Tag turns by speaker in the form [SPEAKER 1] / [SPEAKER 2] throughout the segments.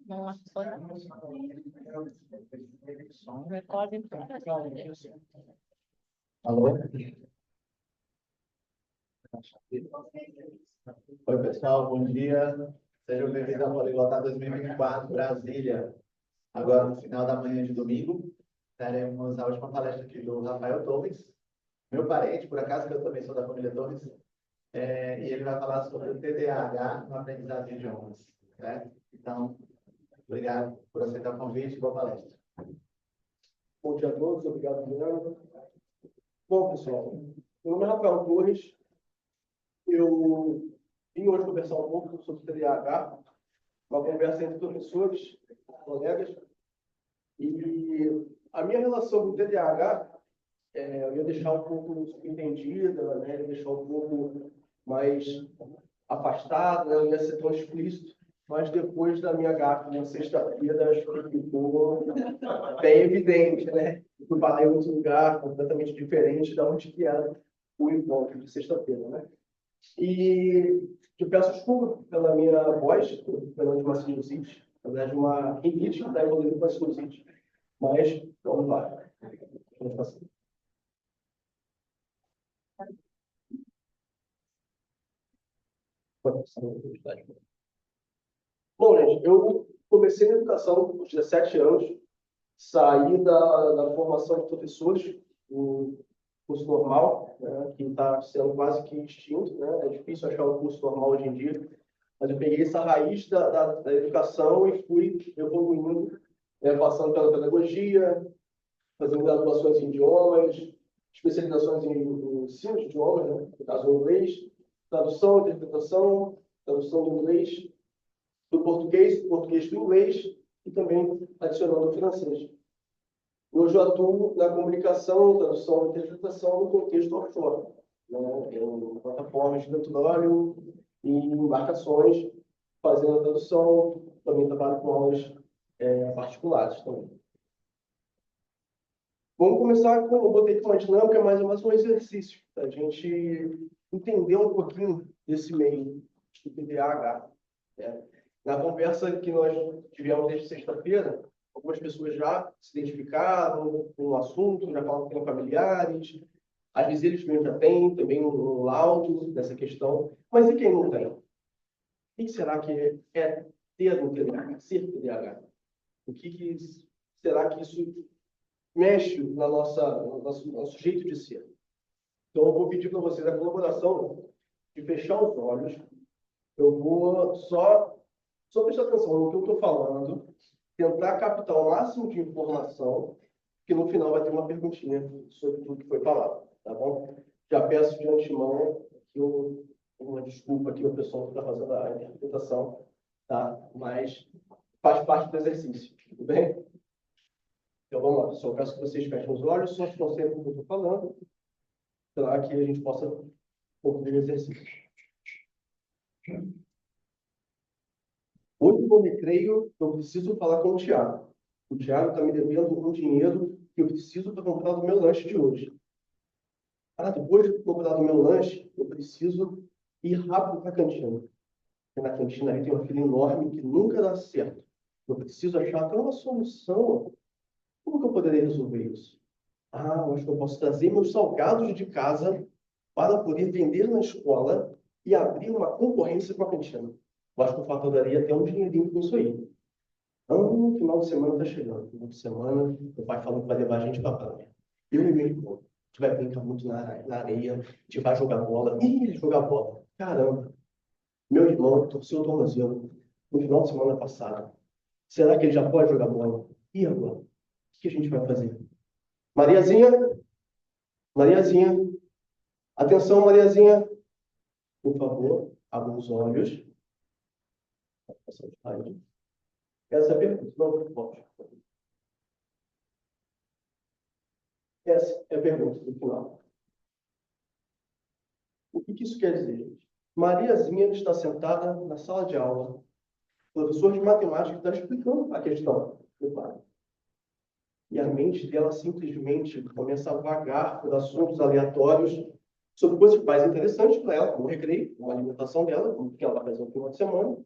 [SPEAKER 1] Não foi. Só um recorde.
[SPEAKER 2] Alô? Oi, pessoal, bom dia. Sejam bem-vindos ao Poliglota 2024, Brasília. Agora, no final da manhã de domingo, teremos a última palestra aqui do Rafael Torres, meu parente, por acaso, que eu também sou da família Torres, e ele vai falar sobre o TDAH no aprendizado de idiomas. Certo? Então, obrigado por aceitar o convite e boa palestra.
[SPEAKER 3] Bom dia a todos, obrigado, Juliano. Bom, pessoal, meu nome é Rafael Torres. Eu vim hoje conversar um pouco sobre o TDAH, uma conversa entre professores, colegas, e a minha relação com o TDAH, eu ia deixar um pouco subentendida, né? Eu ia deixar um pouco mais afastada, né? Não ia ser tão explícito, mas depois da minha gafe na sexta-feira, acho que ficou bem evidente, né? Eu falei em outro lugar, completamente diferente da onde que era o encontro de sexta-feira, né? E eu peço desculpa pela minha voz, pela de uma sinusite, na verdade, uma rinite que está evoluindo para sinusite. Mas, vamos lá. Vamos passar. Bom, gente, eu comecei na educação aos 17 anos, saí da formação de professores, o curso normal, né, que está sendo quase que extinto, né? É difícil achar o curso normal hoje em dia, mas eu peguei essa raiz da educação e fui evoluindo, né, passando pela pedagogia, fazendo graduações em idiomas, especializações em ensino de idiomas, né? No caso, o inglês, tradução, interpretação, tradução do inglês do português para o inglês e também adicionando o francês. Hoje eu atuo na comunicação, tradução e interpretação no contexto offshore, né? Em plataformas de petróleo e embarcações, fazendo a tradução, também trabalho com aulas particulares também. Vamos começar com, eu botei com uma dinâmica, mas é mais um exercício, para a gente entender um pouquinho desse meio do TDAH. Né? Na conversa que nós tivemos desde sexta-feira, algumas pessoas já se identificaram com o assunto, já falam que têm familiares, às vezes eles mesmos já têm também um laudo dessa questão, mas e quem não tem? O que será que é ter um TDAH, ser TDAH? O que será que isso mexe no nosso jeito de ser? Então, eu vou pedir para vocês a colaboração de fechar os olhos. Eu vou só prestar atenção no que eu estou falando, tentar captar o máximo de informação, que no final vai ter uma perguntinha sobre tudo que foi falado, tá bom? Já peço de antemão que uma desculpa aqui ao pessoal que está fazendo a interpretação, tá? Mas faz parte do exercício, tudo bem? Então vamos lá, pessoal. Peço que vocês fechem os olhos, só se concentrem no que eu estou falando, para que a gente possa concluir o exercício. Hoje, no recreio, eu preciso falar com o Thiago. O Thiago está me devendo um dinheiro que eu preciso para comprar do meu lanche de hoje. Depois de comprar do meu lanche, eu preciso ir rápido para a cantina. Porque na cantina aí tem uma fila enorme que nunca dá certo. Eu preciso achar até uma solução. Como que eu poderia resolver isso? Eu acho que eu posso trazer meus salgados de casa para poder vender na escola e abrir uma concorrência com a cantina. Eu acho que eu faturaria até um dinheirinho com isso aí. No final de semana está chegando. No final de semana, meu pai falou que vai levar a gente para a praia. Eu e meu irmão. A gente vai brincar muito na areia, a gente vai jogar bola. Jogar bola. Caramba. Meu irmão torceu o tornozelo no final de semana passado. Será que ele já pode jogar bola? E agora? O que a gente vai fazer? Mariazinha? Mariazinha? Atenção, Mariazinha. Por favor, abra os olhos. Essa é a pergunta. Não, pode. Essa é a pergunta do final. O que isso quer dizer, gente? Mariazinha está sentada na sala de aula. O professor de matemática está explicando a questão do pai. E a mente dela simplesmente começa a vagar por assuntos aleatórios sobre coisas que parecem interessantes para ela, como o recreio, como a alimentação dela, como o que ela vai fazer no final de semana.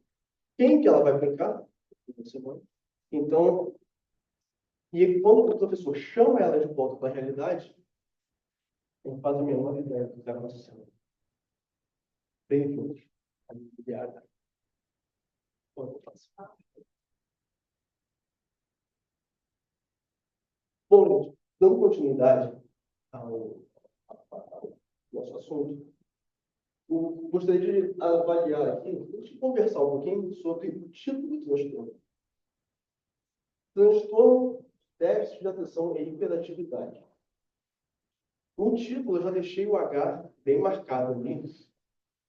[SPEAKER 3] quem que ela vai brincar? Então, e quando o professor chama ela de volta para a realidade, não faz a menor ideia do que está acontecendo. Bem juntos. Bom, gente, dando continuidade ao nosso assunto, eu gostaria de avaliar aqui, de conversar um pouquinho sobre o tipo do transtorno. Transtorno, déficit de atenção e hiperatividade. No título, eu já deixei o H bem marcado ali,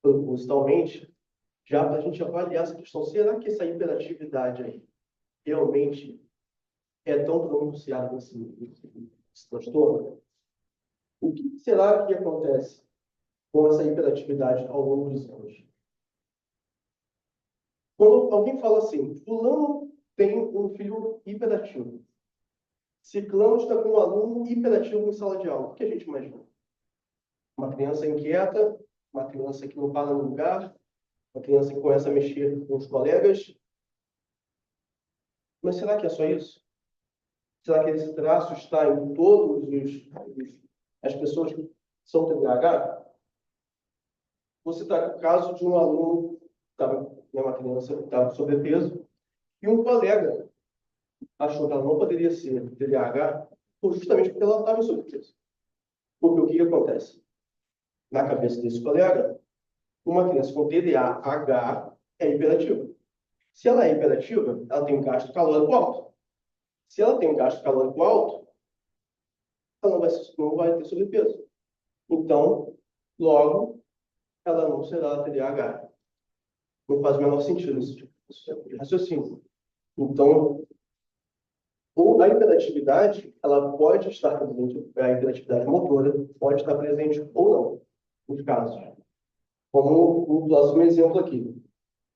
[SPEAKER 3] propositalmente, já para a gente avaliar essa questão. Será que essa hiperatividade aí realmente é tão pronunciada nesse transtorno? O que será que acontece com essa hiperatividade ao longo dos anos? Quando alguém fala assim, fulano tem um filho hiperativo, ciclano está com um aluno hiperativo em sala de aula, o que a gente imagina? Uma criança inquieta, uma criança que não para no lugar, uma criança que começa a mexer com os colegas. Mas será que é só isso? Será que esse traço está em todos as pessoas que são TDAH? Você está com o caso de um aluno, uma criança que estava com sobrepeso, e um colega achou que ela não poderia ser TDAH justamente porque ela estava em sobrepeso. Porque o que acontece? Na cabeça desse colega, uma criança com TDAH é hiperativa. Se ela é hiperativa, ela tem um gasto calórico alto. Se ela tem um gasto calórico alto, ela não vai ter sobrepeso. Então, logo, ela não será TDAH. Não faz o menor sentido esse tipo de raciocínio. Então, ou a hiperatividade, ela pode estar presente, a hiperatividade motora pode estar presente ou não, nos casos. Como o próximo exemplo aqui.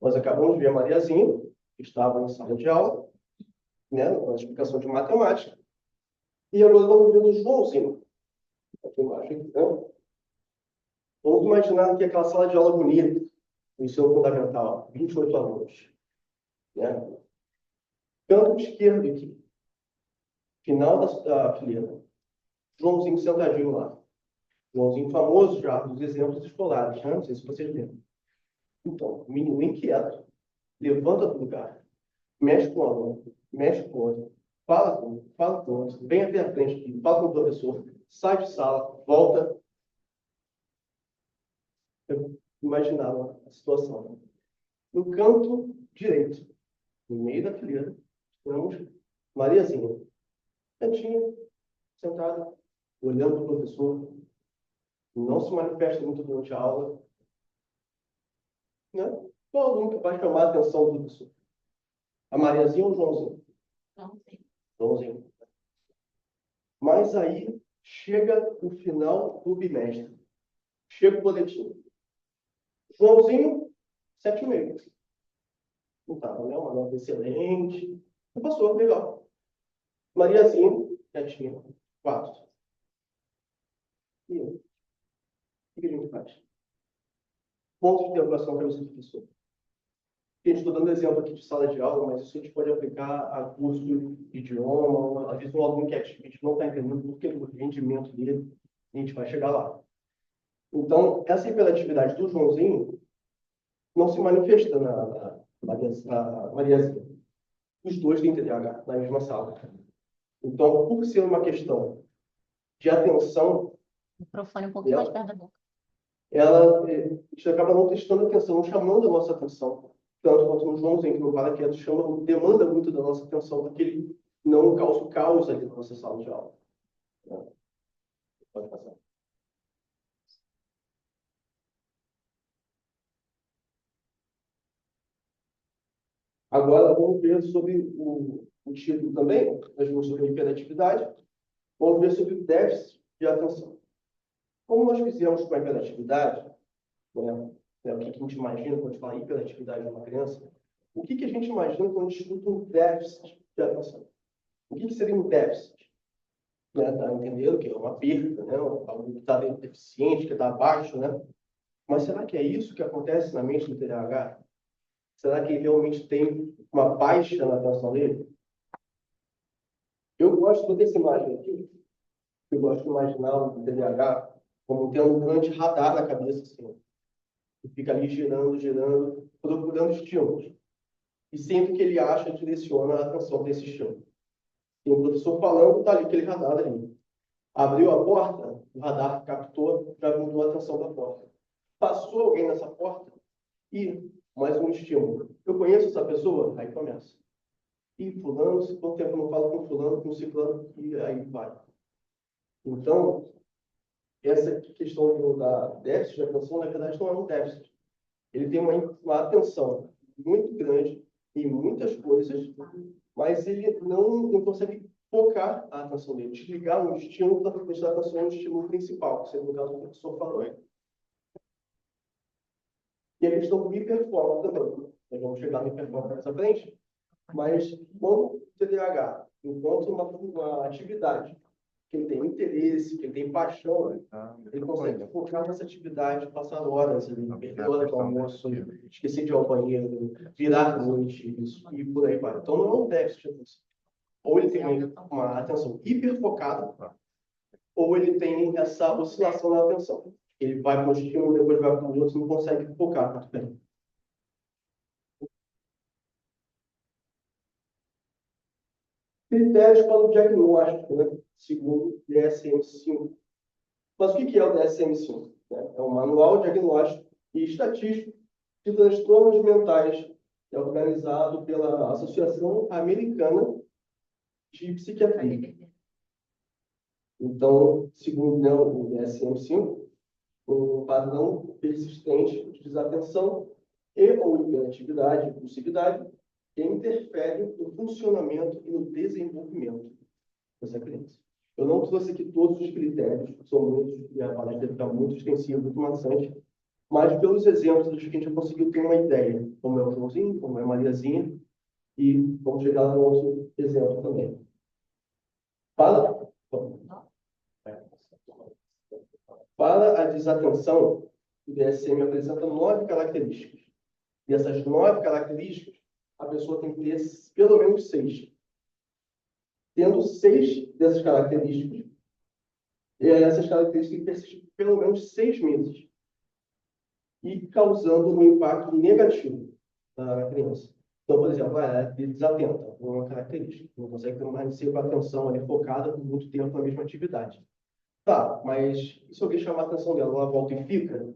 [SPEAKER 3] Nós acabamos de ver a Mariazinha, que estava em sala de aula, né, na explicação de matemática, e agora vamos ver o Joãozinho. Aqui embaixo, então. Vamos imaginar que aquela sala de aula bonita, no ensino fundamental, 28 alunos. Né? Canto esquerdo aqui, final da fileira. Joãozinho sentadinho lá. Joãozinho famoso já dos exemplos escolares, né? Não sei se vocês lembram. Então, menino inquieto, levanta do lugar, mexe com o aluno, mexe com o outro, fala com o outro, vem até a frente aqui, fala com o professor, sai de sala, volta. Eu imaginava a situação. Né? No canto direito, no meio da fileira, temos Mariazinha, quietinha, sentada, olhando para o professor, não se manifesta muito durante a aula, né? Qual aluno que vai chamar a atenção do professor? A Mariazinha ou o Joãozinho?
[SPEAKER 1] Não sei.
[SPEAKER 3] Joãozinho. Mas aí chega o final do bimestre. Chega o boletim. Joãozinho, 7,5. Não estava, né? Uma nota excelente. Não passou, legal. Mariazinha, quietinha, 4. E eu? O que a gente faz? Ponto de interrogação para você, professor. Gente, estou dando exemplo aqui de sala de aula, mas isso a gente pode aplicar a curso de idioma. Às vezes um aluno que a gente não está entendendo porque o rendimento dele, a gente vai chegar lá. Então, essa hiperatividade do Joãozinho não se manifesta na Mariazinha. Os dois têm TDAH na mesma sala. Então, por ser uma questão de atenção,
[SPEAKER 1] O microfone um pouquinho mais perto da boca.
[SPEAKER 3] a gente acaba não prestando atenção, não chamando a nossa atenção. Tanto quanto no Joãozinho, que no para quieto demanda muito da nossa atenção, porque ele não causa o caos ali na nossa sala de aula. Pode passar. Agora, vamos ver sobre o título também, nós vimos sobre a hiperatividade, vamos ver sobre o déficit de atenção. Como nós fizemos com a hiperatividade, né, o que a gente imagina quando a gente fala hiperatividade de uma criança, o que a gente imagina quando a gente estuda um déficit de atenção? O que seria um déficit? Né, tá entendendo que é uma perda, né, algo que está deficiente, que está abaixo, né? Mas será que é isso que acontece na mente do TDAH? Será que ele realmente tem uma baixa na atenção dele? Eu gosto dessa imagem aqui. Eu gosto de imaginar o TDAH como tendo um grande radar na cabeça, assim, que fica ali girando, girando, procurando estímulos. E sempre que ele acha, direciona a atenção desse estímulo. E o professor falando, está ali aquele radar ali. Abriu a porta, o radar captou, já mudou a atenção da porta. Passou alguém nessa porta e mais um estímulo. Eu conheço essa pessoa? Aí começa. E fulano, se quanto tempo eu não falo com fulano, com ciclano, e aí vai. Então, essa questão da déficit de atenção, na verdade, não é um déficit. Ele tem uma atenção muito grande em muitas coisas, mas ele não consegue focar a atenção dele, desligar um estímulo para prestar atenção no estímulo principal, que seria no caso que o professor falou. E a questão do hiperfoco também. Nós vamos chegar no hiperfoco mais à frente, mas quando o TDAH encontra uma atividade que ele tem interesse, que ele tem paixão, ele consegue focar nessa atividade, passar horas, perder hora do almoço, esquecer de ir ao banheiro, virar à noite, isso, e por aí vai. Então não é um déficit de atenção. Ou ele tem uma atenção hiperfocada, ou ele tem essa oscilação na atenção. Ele vai para um estímulo, depois vai para o outro, não consegue focar muito bem. Critérios para o diagnóstico, né? Segundo o DSM-5. Mas o que é o DSM-5? É um manual diagnóstico e estatístico de transtornos mentais, é organizado pela Associação Americana de Psiquiatria. Então, segundo, né, o DSM-5, o padrão persistente de desatenção e ou hiperatividade, impulsividade, que interfere no funcionamento e no desenvolvimento dessa criança. Eu não trouxe aqui todos os critérios, são muitos, e a palestra fica muito extensiva, muito maçante, mas pelos exemplos, acho que a gente já conseguiu ter uma ideia, como é o Joãozinho, como é a Mariazinha, e vamos chegar no outro exemplo também. Para a desatenção, o DSM apresenta 9 características. E essas 9 características, a pessoa tem que ter pelo menos 6. Tendo 6 dessas características, essas características têm que persistir pelo menos 6 meses. E causando um impacto negativo na criança. Então, por exemplo, ela é desatenta, uma característica. Não consegue permanecer com a atenção ali focada por muito tempo na mesma atividade. Tá, mas e se alguém chamar a atenção dela, ela volta e fica?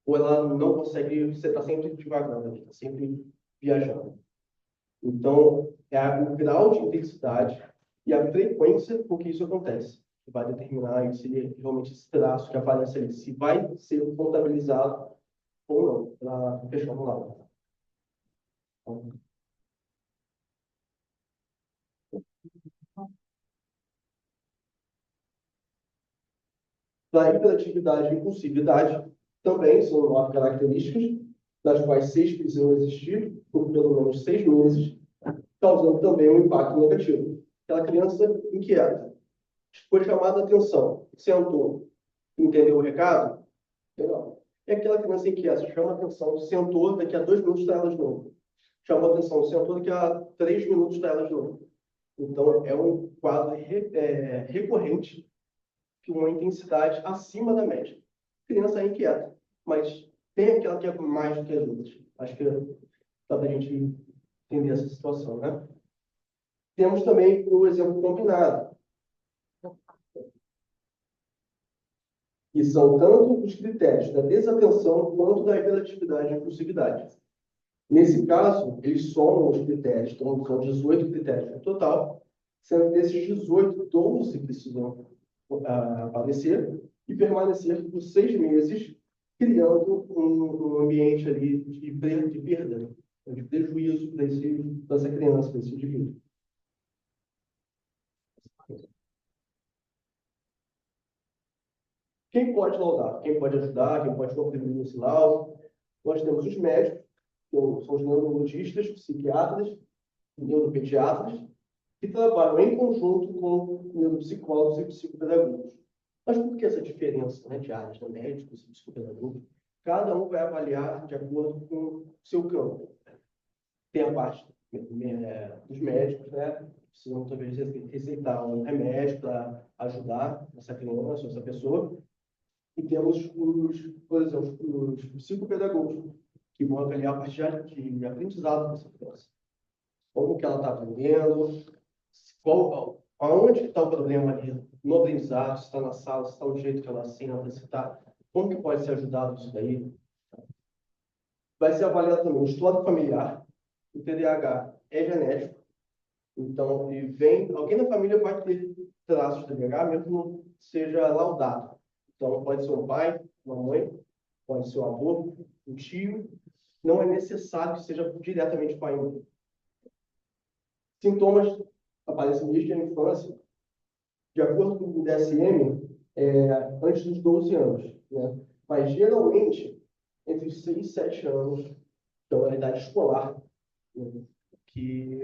[SPEAKER 3] Ou ela não consegue, você está sempre divagando, está sempre viajando. Então, é o grau de intensidade e a frequência com que isso acontece, que vai determinar se realmente esse traço que aparece ali, se vai ser contabilizado ou não, para fechar no lado. Para hiperatividade e impulsividade, também são 9 características, das quais 6 precisam existir por pelo menos 6 meses, causando também um impacto negativo. Aquela criança inquieta, foi chamada a atenção, sentou, entendeu o recado? Legal. É aquela criança inquieta, chama a atenção, sentou, daqui a 2 minutos está ela de novo. Chamou a atenção, sentou, daqui a 3 minutos está ela de novo. Então, é um quadro recorrente de uma intensidade acima da média. Criança é inquieta, mas tem aquela que é mais do que as outras. Acho que dá para a gente entender essa situação, né? Temos também o exemplo combinado, que são tanto os critérios da desatenção quanto da hiperatividade e impulsividade. Nesse caso, eles somam os critérios, então são 18 critérios no total, sendo que desses 18, 12 precisam aparecer e permanecer por 6 meses, criando um ambiente ali de perda, de prejuízo dessa criança, desse indivíduo. Quem pode laudar? Quem pode ajudar? Quem pode contribuir nesse laudo? Nós temos os médicos, que são os neurologistas, psiquiatras, neuropediatras, que trabalham em conjunto com neuropsicólogos e psicopedagogos. Mas por que essa diferença, né, de áreas, né, médicos e psicopedagogos? cada um vai avaliar de acordo com o seu campo. Tem a parte dos médicos, né? Precisam talvez receitar um remédio para ajudar essa criança, essa pessoa. E temos por exemplo, os psicopedagogos, que vão avaliar a parte de aprendizado dessa criança. Como que ela está aprendendo, aonde está o problema ali no aprendizado, se está na sala, se está no jeito que ela senta, se está, como que pode ser ajudado isso daí. Vai ser avaliado também o histórico familiar. O TDAH é genético, então alguém na família pode ter traços de TDAH, mesmo que não seja laudado. Então pode ser um pai, uma mãe, pode ser um avô, um tio. Não é necessário que seja diretamente pai e mãe. Sintomas aparecem desde a infância, de acordo com o DSM, antes dos 12 anos, né? Mas geralmente entre os 6 e 7 anos, então a idade escolar, né? Que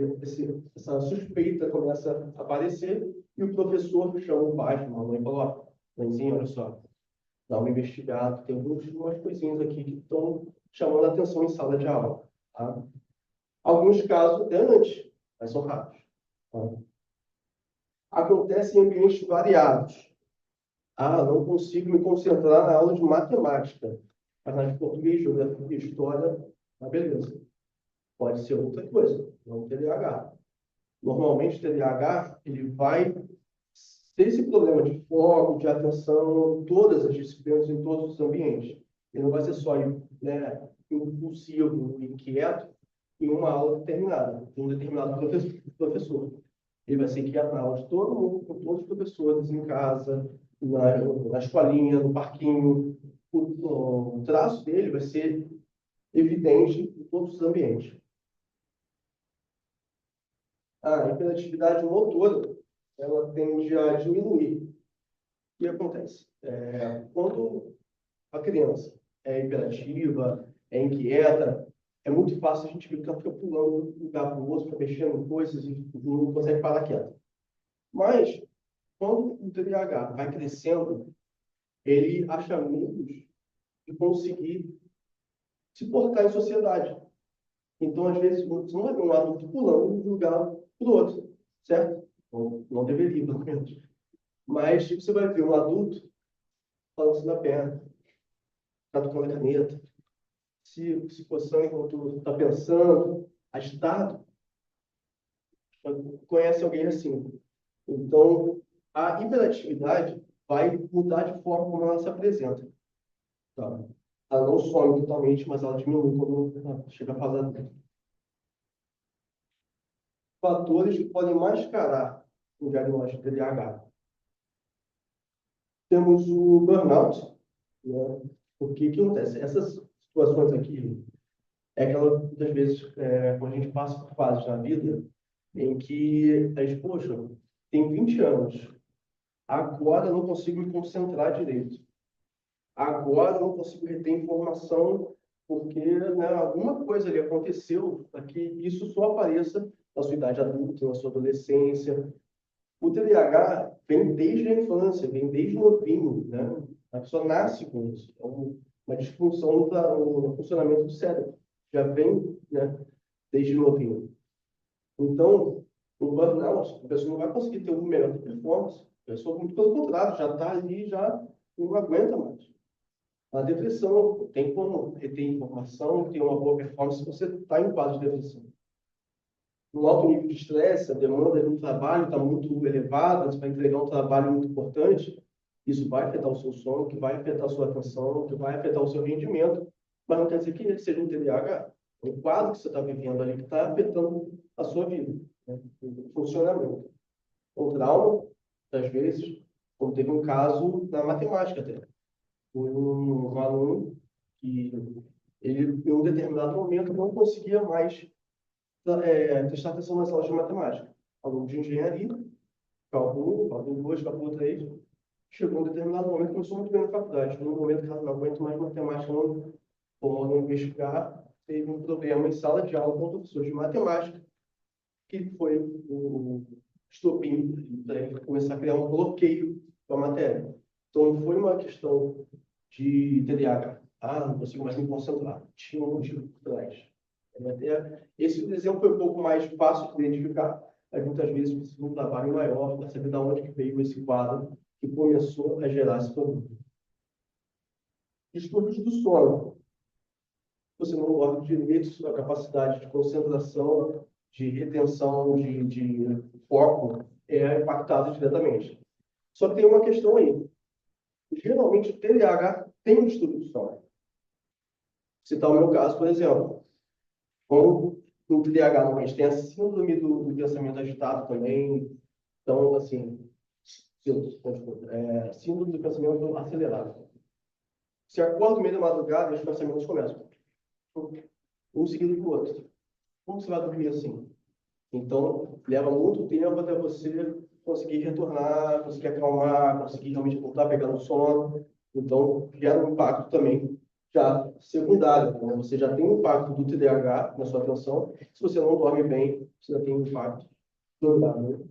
[SPEAKER 3] essa suspeita começa a aparecer e o professor chama o pai, chama a mãe e fala: ó, mãezinha, olha só, dá uma investigada, tem umas coisinhas aqui que estão chamando a atenção em sala de aula. Tá? Alguns casos até antes, mas são raros. Tá? Acontece em ambientes variados. Não consigo me concentrar na aula de matemática, mas na de português, geografia, história, beleza. Pode ser outra coisa, não TDAH. Normalmente, o TDAH ele vai ter esse problema de foco, de atenção, em todas as disciplinas, em todos os ambientes. Ele não vai ser só, né, impulsivo, inquieto em uma aula determinada, de um determinado professor. Ele vai ser inquieto na aula de todo mundo, com todos os professores, em casa, na escolinha, no parquinho. O traço dele vai ser evidente em todos os ambientes. A hiperatividade motora, ela tende a diminuir. O que acontece? Quando a criança é hiperativa, é inquieta, é muito fácil a gente ver que ela fica pulando de um lugar para o outro, fica mexendo em coisas e não consegue parar quieta. Mas, quando o TDAH vai crescendo, ele acha meios de conseguir se portar em sociedade. Então, às vezes, você não vai ver um adulto pulando de um lugar para o outro, certo? Não deveria, pelo menos. Mas você vai ver um adulto balançando a perna, está tocando a caneta, se coçando enquanto está pensando, agitado. Conhece alguém assim. Então, a hiperatividade vai mudar de forma como ela se apresenta. Tá? Ela não some totalmente, mas ela diminui quando chega a fase adulta. Fatores que podem mascarar o diagnóstico de TDAH. Temos o burnout, né? Porque o que acontece? Essas situações aqui é aquela, muitas vezes, quando a gente passa por fases na vida em que a gente, poxa, tem 20 anos, agora eu não consigo me concentrar direito. Agora eu não consigo reter informação porque, né, alguma coisa ali aconteceu para que isso só apareça na sua idade adulta, na sua adolescência. O TDAH vem desde a infância, vem desde novinho, né? A pessoa nasce com isso. É uma disfunção no funcionamento do cérebro. Já vem, né, desde novinho. Então, o burnout, a pessoa não vai conseguir ter uma melhor performance. A pessoa, muito pelo contrário, já está ali, já não aguenta mais. A depressão, tem como reter informação, ter uma boa performance se você está em quadro de depressão. No alto nível de estresse, a demanda do trabalho está muito elevada, você vai entregar um trabalho muito importante, isso vai afetar o seu sono, que vai afetar a sua atenção, que vai afetar o seu rendimento, mas não quer dizer que seja um TDAH. É um quadro que você está vivendo ali que está afetando a sua vida, né? O funcionamento. O trauma, às vezes, como teve um caso na matemática até. Um aluno que ele, em um determinado momento, não conseguia mais prestar atenção nas aulas de matemática. Aluno de engenharia, cálculo 1, cálculo 2, cálculo 3, chegou em um determinado momento, começou muito bem na faculdade. No momento que ela não aguenta mais matemática, não investigar, teve um problema em sala de aula com o professor de matemática, que foi o estopim para ele começar a criar um bloqueio com a matéria. Então, não foi uma questão de TDAH. não consigo mais me concentrar. Tinha um motivo por trás. Esse exemplo foi um pouco mais fácil de identificar, mas muitas vezes precisa de um trabalho maior para saber de onde que veio esse quadro que começou a gerar esse problema. Distúrbios do sono. Você não dorme direito, sua capacidade de concentração, de retenção, de foco é impactada diretamente. Só que tem uma questão aí. Geralmente, o TDAH tem um distúrbio do sono. Vou citar o meu caso, por exemplo. Como no TDAH, normalmente tem a síndrome do pensamento agitado também. Então, assim, síndrome do pensamento acelerado. Se acorda no meio da madrugada, os pensamentos começam. Um seguido do outro. Como você vai dormir assim? Então, leva muito tempo até você conseguir retornar, conseguir acalmar, conseguir realmente voltar a pegar no sono. Então, gera um impacto também já secundário, né? Você já tem um impacto do TDAH na sua atenção. Se você não dorme bem, você já tem um impacto secundário, né?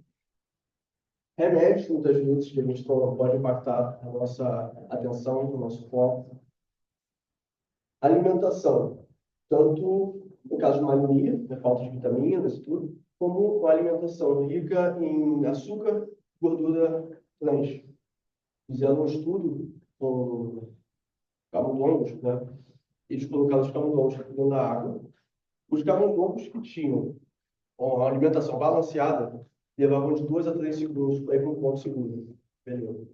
[SPEAKER 3] Remédios, muitas vezes, que a gente toma, pode impactar a nossa atenção, o nosso foco. Alimentação, tanto no caso de uma anemia, né, falta de vitaminas e tudo, como uma alimentação rica em açúcar, gordura trans. Fizeram um estudo com camundongos, né? Eles colocaram os camundongos dentro da água. Os camundongos que tinham uma alimentação balanceada levavam de 2 a 3 segundos para ir para um ponto seguro. Beleza.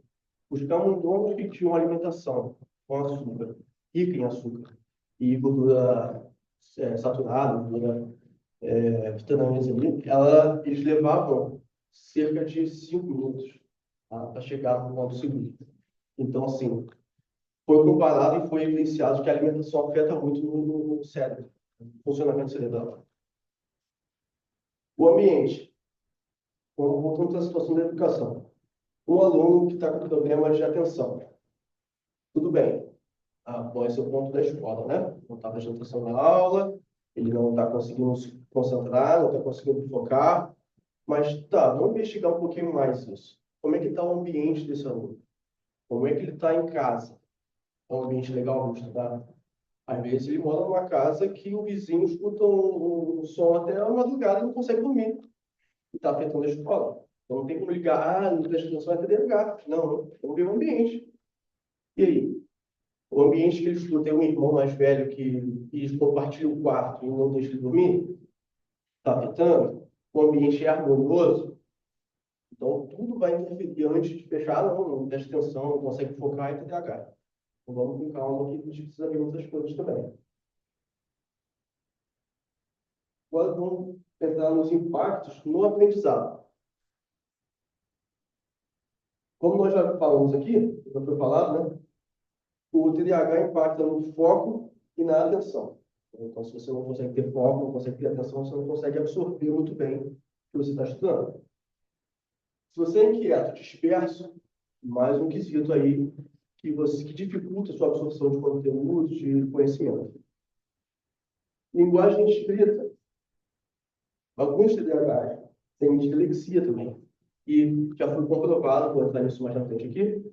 [SPEAKER 3] Os camundongos que tinham uma alimentação com açúcar, rica em açúcar, e gordura saturada, gordura vitaminas ali, eles levavam cerca de 5 minutos para chegar no ponto seguro. Então, assim, foi comparado e foi evidenciado que a alimentação afeta muito no cérebro, no funcionamento cerebral. O ambiente. Voltando à situação da educação. Um aluno que está com problemas de atenção. Tudo bem. Após o ponto da escola, né? Não está prestando atenção na aula, ele não está conseguindo se concentrar, não está conseguindo focar. Mas tá, vamos investigar um pouquinho mais isso. Como é que está o ambiente desse aluno? Como é que ele está em casa? É um ambiente legal para estudar? Às vezes ele mora numa casa que o vizinho escuta um som até a madrugada e não consegue dormir. E está afetando a escola. Então não tem como ligar, não presta atenção, é TDAH. Não, vamos ver o ambiente. E aí? O ambiente que ele estuda, tem um irmão mais velho que eles compartilham o quarto e não deixa ele dormir, está afetando. O ambiente é harmonioso. Então, tudo vai interferir antes de fechar, não presta atenção, não consegue focar, é TDAH. Então, vamos com calma que a gente precisa ver outras coisas também. Agora, vamos entrar nos impactos no aprendizado. Como nós já falamos aqui, já foi falado, né? O TDAH impacta no foco e na atenção. Então, se você não consegue ter foco, não consegue ter atenção, você não consegue absorver muito bem o que você está estudando. Se você é inquieto, disperso, mais um quesito aí que dificulta a sua absorção de conteúdos, de conhecimento. Linguagem escrita. Alguns TDAH têm dislexia também. E já foi comprovado, vou entrar nisso mais na frente aqui,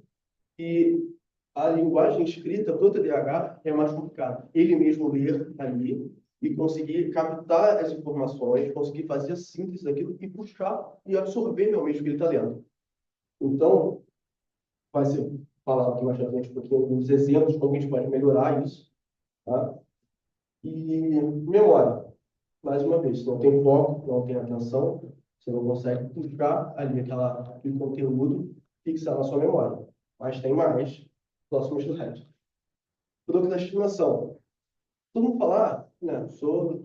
[SPEAKER 3] que a linguagem escrita do TDAH é mais complicada. Ele mesmo ler ali e conseguir captar as informações, conseguir fazer a síntese daquilo e puxar e absorver realmente o que ele está lendo. Então, vai ser falado aqui mais na frente um pouquinho dos exemplos, como a gente pode melhorar isso. Tá? E memória. Mais uma vez, se não tem foco, não tem atenção, você não consegue puxar ali aquele conteúdo, fixar na sua memória. Mas tem mais. Próximo slide. Procrastinação. Todo mundo fala, né, estou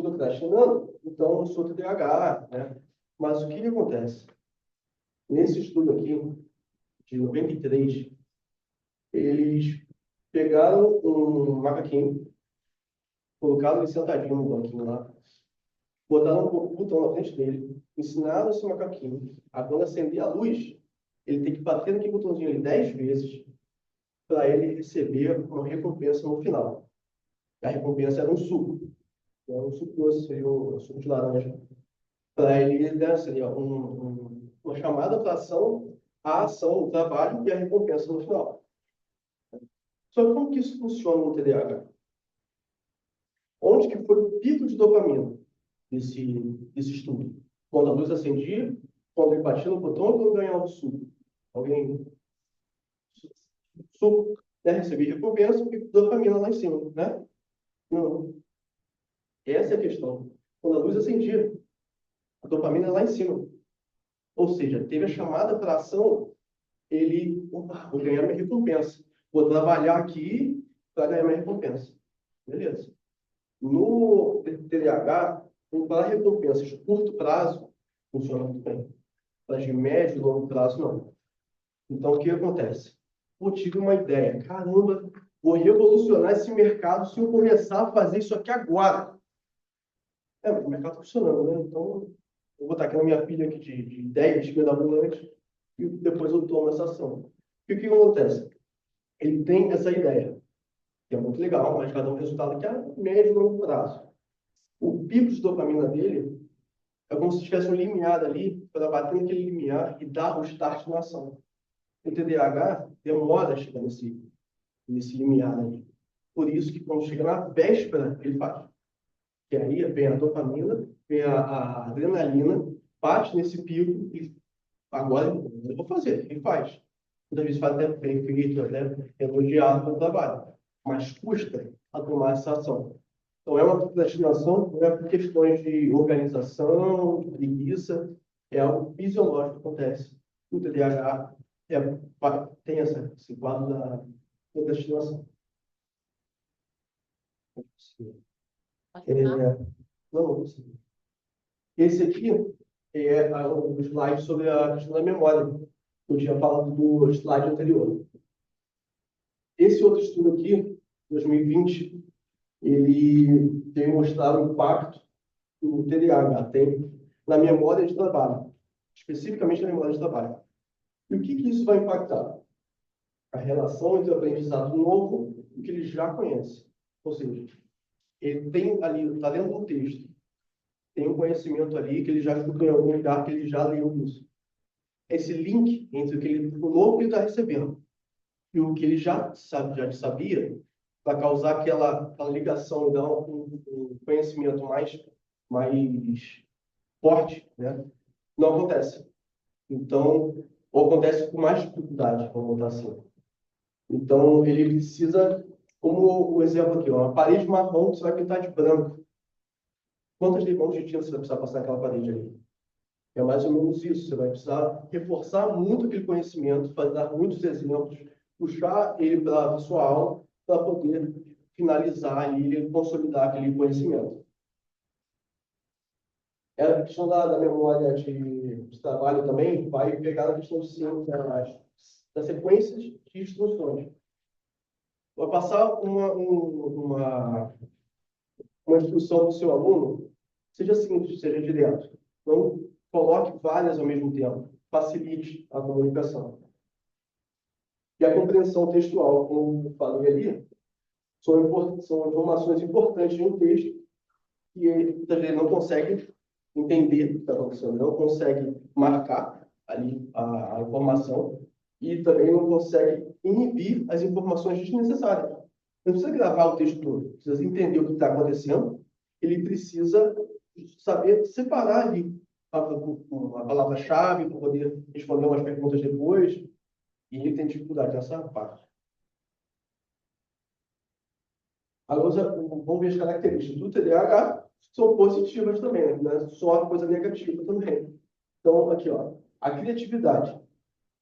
[SPEAKER 3] procrastinando, então eu sou TDAH, né? Mas o que acontece? Nesse estudo aqui, de 93, eles pegaram um macaquinho, colocaram ele sentadinho no banquinho lá, botaram um botão na frente dele, ensinaram esse macaquinho a quando acender a luz, ele tem que bater naquele botãozinho ali 10 vezes para ele receber uma recompensa no final. A recompensa era um suco. Era um suco doce, seria um suco de laranja. Para ele, né, seria uma chamada para a ação, o trabalho e a recompensa no final. Só que como que isso funciona no TDAH? Onde que foi o pico de dopamina desse estudo? Quando a luz acendia, quando ele batia no botão, ou quando ganhava o suco? Alguém? Suco, né? Recebia recompensa, pico de dopamina lá em cima, né? Não. Essa é a questão. Quando a luz acendia, a dopamina é lá em cima. Ou seja, teve a chamada para ação, ele, opa, vou ganhar minha recompensa. Vou trabalhar aqui para ganhar minha recompensa. Beleza. No TDAH, para recompensas de curto prazo, funciona muito bem. Para de médio e longo prazo, não. Então, o que acontece? Eu tive uma ideia. Caramba, vou revolucionar esse mercado se eu começar a fazer isso aqui agora. Mas o mercado está funcionando, né? Então, eu vou botar aqui na minha pilha aqui de ideias mirabolantes e depois eu tomo essa ação. E o que acontece? Ele tem essa ideia, que é muito legal, mas vai dar um resultado que é a médio e longo prazo. O pico de dopamina dele é como se tivesse um limiar ali para bater naquele limiar e dar o start na ação. O TDAH demora a chegar nesse limiar ali. Por isso que quando chega na véspera, ele faz. Que aí vem a dopamina, vem a adrenalina, bate nesse pico e agora eu vou fazer. Ele faz. Muitas vezes faz até bem feito, até elogiado pelo trabalho. Mas custa a tomar essa ação. Então, é uma procrastinação, não é por questões de organização, de preguiça, é algo fisiológico que acontece. O TDAH tem esse quadro da procrastinação.
[SPEAKER 1] Pode
[SPEAKER 3] É,
[SPEAKER 1] falar?
[SPEAKER 3] não consigo. Esse aqui é um slide sobre a questão da memória. Eu tinha falado do slide anterior. Esse outro estudo aqui, 2020, ele tem mostrado o impacto que o TDAH tem na memória de trabalho, especificamente na memória de trabalho. E o que isso vai impactar? A relação entre o aprendizado novo e o que ele já conhece. Ou seja, ele tem ali, está dentro de um texto, tem um conhecimento ali que ele já escutou em algum lugar, que ele já leu isso. Esse link entre o novo que ele está recebendo e o que ele já sabia, vai causar aquela ligação, dar um conhecimento mais forte, né? Não acontece. Então, ou acontece com mais dificuldade, vamos botar assim. Então, ele precisa, como o exemplo aqui, uma parede marrom que você vai pintar de branco. Quantas mãos de tinta você vai precisar passar naquela parede ali? É mais ou menos isso. Você vai precisar reforçar muito aquele conhecimento, dar muitos exemplos, puxar ele para a sua aula para poder finalizar ali, consolidar aquele conhecimento. A questão da memória de trabalho também vai pegar na questão das sequências de instruções. Vai passar uma instrução para o seu aluno, seja simples, seja direto. Não coloque várias ao mesmo tempo. Facilite a comunicação. E a compreensão textual, como falei ali, são informações importantes de um texto que ele, muitas vezes, não consegue entender o que está acontecendo, não consegue marcar ali a informação e também não consegue inibir as informações desnecessárias. Não precisa gravar o texto todo, precisa entender o que está acontecendo, ele precisa saber separar ali a palavra-chave para poder responder umas perguntas depois, e ele tem dificuldade nessa parte. Agora, vamos ver as características do TDAH, são positivas também, né? Só coisa negativa também. Então, aqui, ó, a criatividade.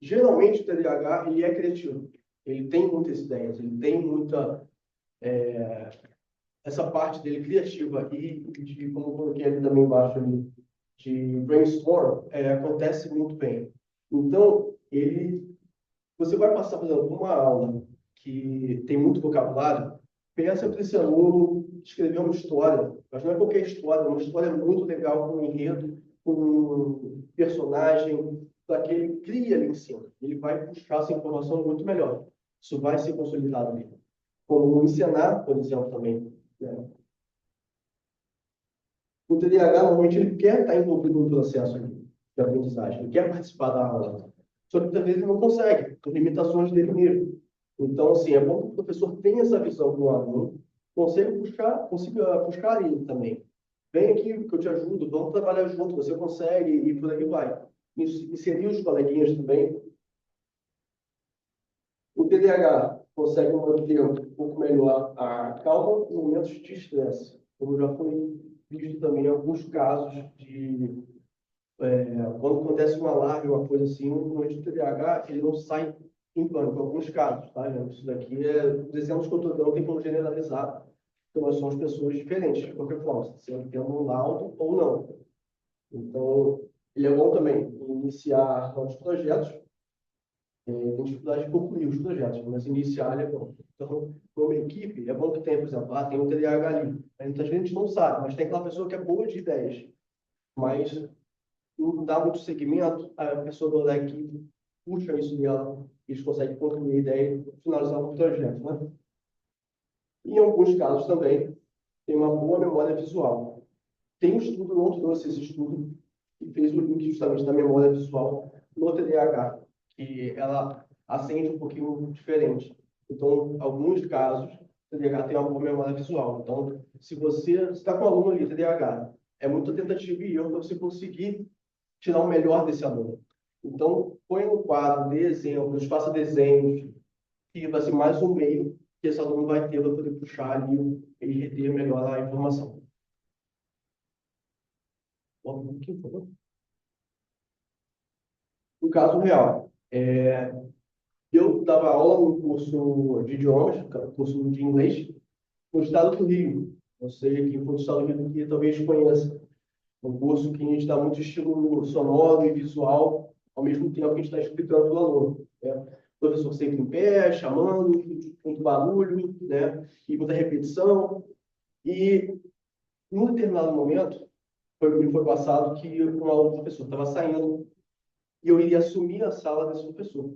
[SPEAKER 3] Geralmente, o TDAH, ele é criativo. Ele tem muitas ideias, ele tem muita... essa parte dele criativa e como eu coloquei ali também embaixo, ali, de brainstorm, acontece muito bem. Então, você vai passar, por exemplo, uma aula que tem muito vocabulário, peça para esse aluno escrever uma história, mas não é qualquer história, uma história muito legal, com um enredo, com um personagem, para que ele crie ali em cima. Ele vai puxar essa informação muito melhor. Isso vai ser consolidado ali. Como ensinar, por exemplo, também. Né? O TDAH, normalmente, ele quer estar envolvido no processo ali de aprendizagem, ele quer participar da aula. Só que, muitas vezes, ele não consegue, por limitações dele mesmo. Então, assim, é bom que o professor tenha essa visão do aluno, consiga puxar ele também. Vem aqui que eu te ajudo, vamos trabalhar junto, você consegue, e por aí vai. Inserir os coleguinhas também. O TDAH consegue manter um pouco melhor a calma em momentos de estresse, como já foi visto também em alguns casos de quando acontece um alarme, uma coisa assim, o doente do TDAH, ele não sai em pânico, em alguns casos, tá, gente? Isso daqui os exemplos que eu estou dando tem como generalizar, porque nós somos pessoas diferentes, de qualquer forma, se tendo um laudo ou não. Então, ele é bom também iniciar novos projetos, tem dificuldade de concluir os projetos, mas iniciar ele é bom. Então, como equipe, é bom que tenha, por exemplo, tem um TDAH ali. Muitas vezes a gente não sabe, mas tem aquela pessoa que é boa de ideias, mas não dá muito segmento, a pessoa da equipe puxa isso dela, eles conseguem concluir a ideia e finalizar o projeto, né? E em alguns casos também, tem uma boa memória visual. Tem um estudo, não trouxe esse estudo, que fez o link justamente da memória visual no TDAH, que ela acende um pouquinho diferente. Então, alguns casos, o TDAH tem uma boa memória visual. Então, se você está com um aluno ali, TDAH, é muita tentativa e erro para você conseguir tirar o melhor desse aluno. Então, põe no quadro de exemplos, faça desenhos, que vai ser mais um meio que esse aluno vai ter para poder puxar ali e reter melhor a informação. No caso real, eu dava aula no curso de idiomas, curso de inglês, no estado do Rio. Ou seja, quem for do estado do Rio que talvez conheça. Um curso que a gente dá muito estímulo sonoro e visual, ao mesmo tempo que a gente está explicando para o aluno. Né? O professor sempre em pé, chamando, muito barulho, né? E muita repetição. E, num determinado momento, me foi passado que um aluno do professor estava saindo e eu iria assumir a sala desse professor.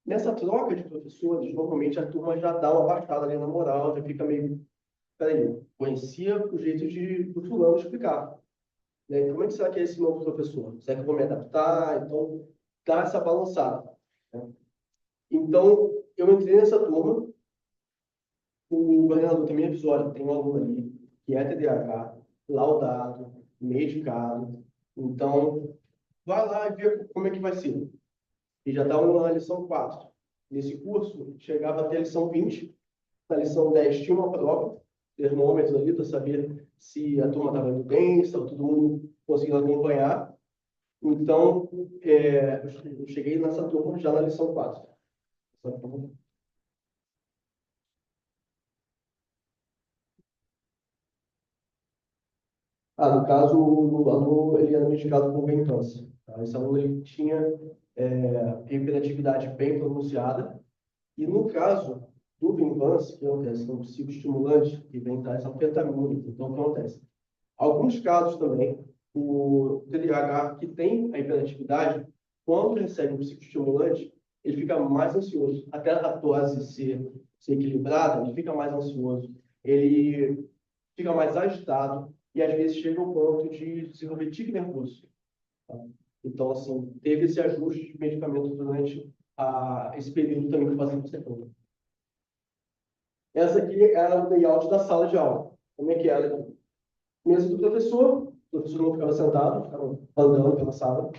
[SPEAKER 3] Nessa troca de professores, normalmente a turma já dá uma baixada ali na moral, já fica meio... Peraí, conhecia o jeito do fulano explicar. Né? Como é que será que é esse novo professor? Será que eu vou me adaptar? Então, dá essa balançada. Né? Então, eu entrei nessa turma, o coordenador também avisou, olha, tem um aluno ali que é TDAH, laudado, medicado, então, vai lá e vê como é que vai ser. E já está na lição 4. Nesse curso, chegava até a lição 20, na lição 10 tinha uma prova, termômetro ali, para saber se a turma estava indo bem, se estava todo mundo conseguindo acompanhar. Então, eu cheguei nessa turma já na lição 4. No caso, o aluno ele era medicado por Ventosa. Tá? Esse aluno ele tinha hiperatividade bem pronunciada. E no caso do Ventosa, que acontece? É um psicoestimulante que vem traz anfetamina. Então, o que acontece? Alguns casos também, o TDAH que tem a hiperatividade, quando recebe um psicoestimulante, ele fica mais ansioso. Até a dose ser equilibrada, ele fica mais ansioso. Ele fica mais agitado e, às vezes, chega ao ponto de desenvolver tique nervoso. Tá? Então, assim, teve esse ajuste de medicamento durante esse período também que fazemos setor. Essa aqui era o layout da sala de aula. Como é que era? Mesa do professor, o professor não ficava sentado, ficava andando pela sala.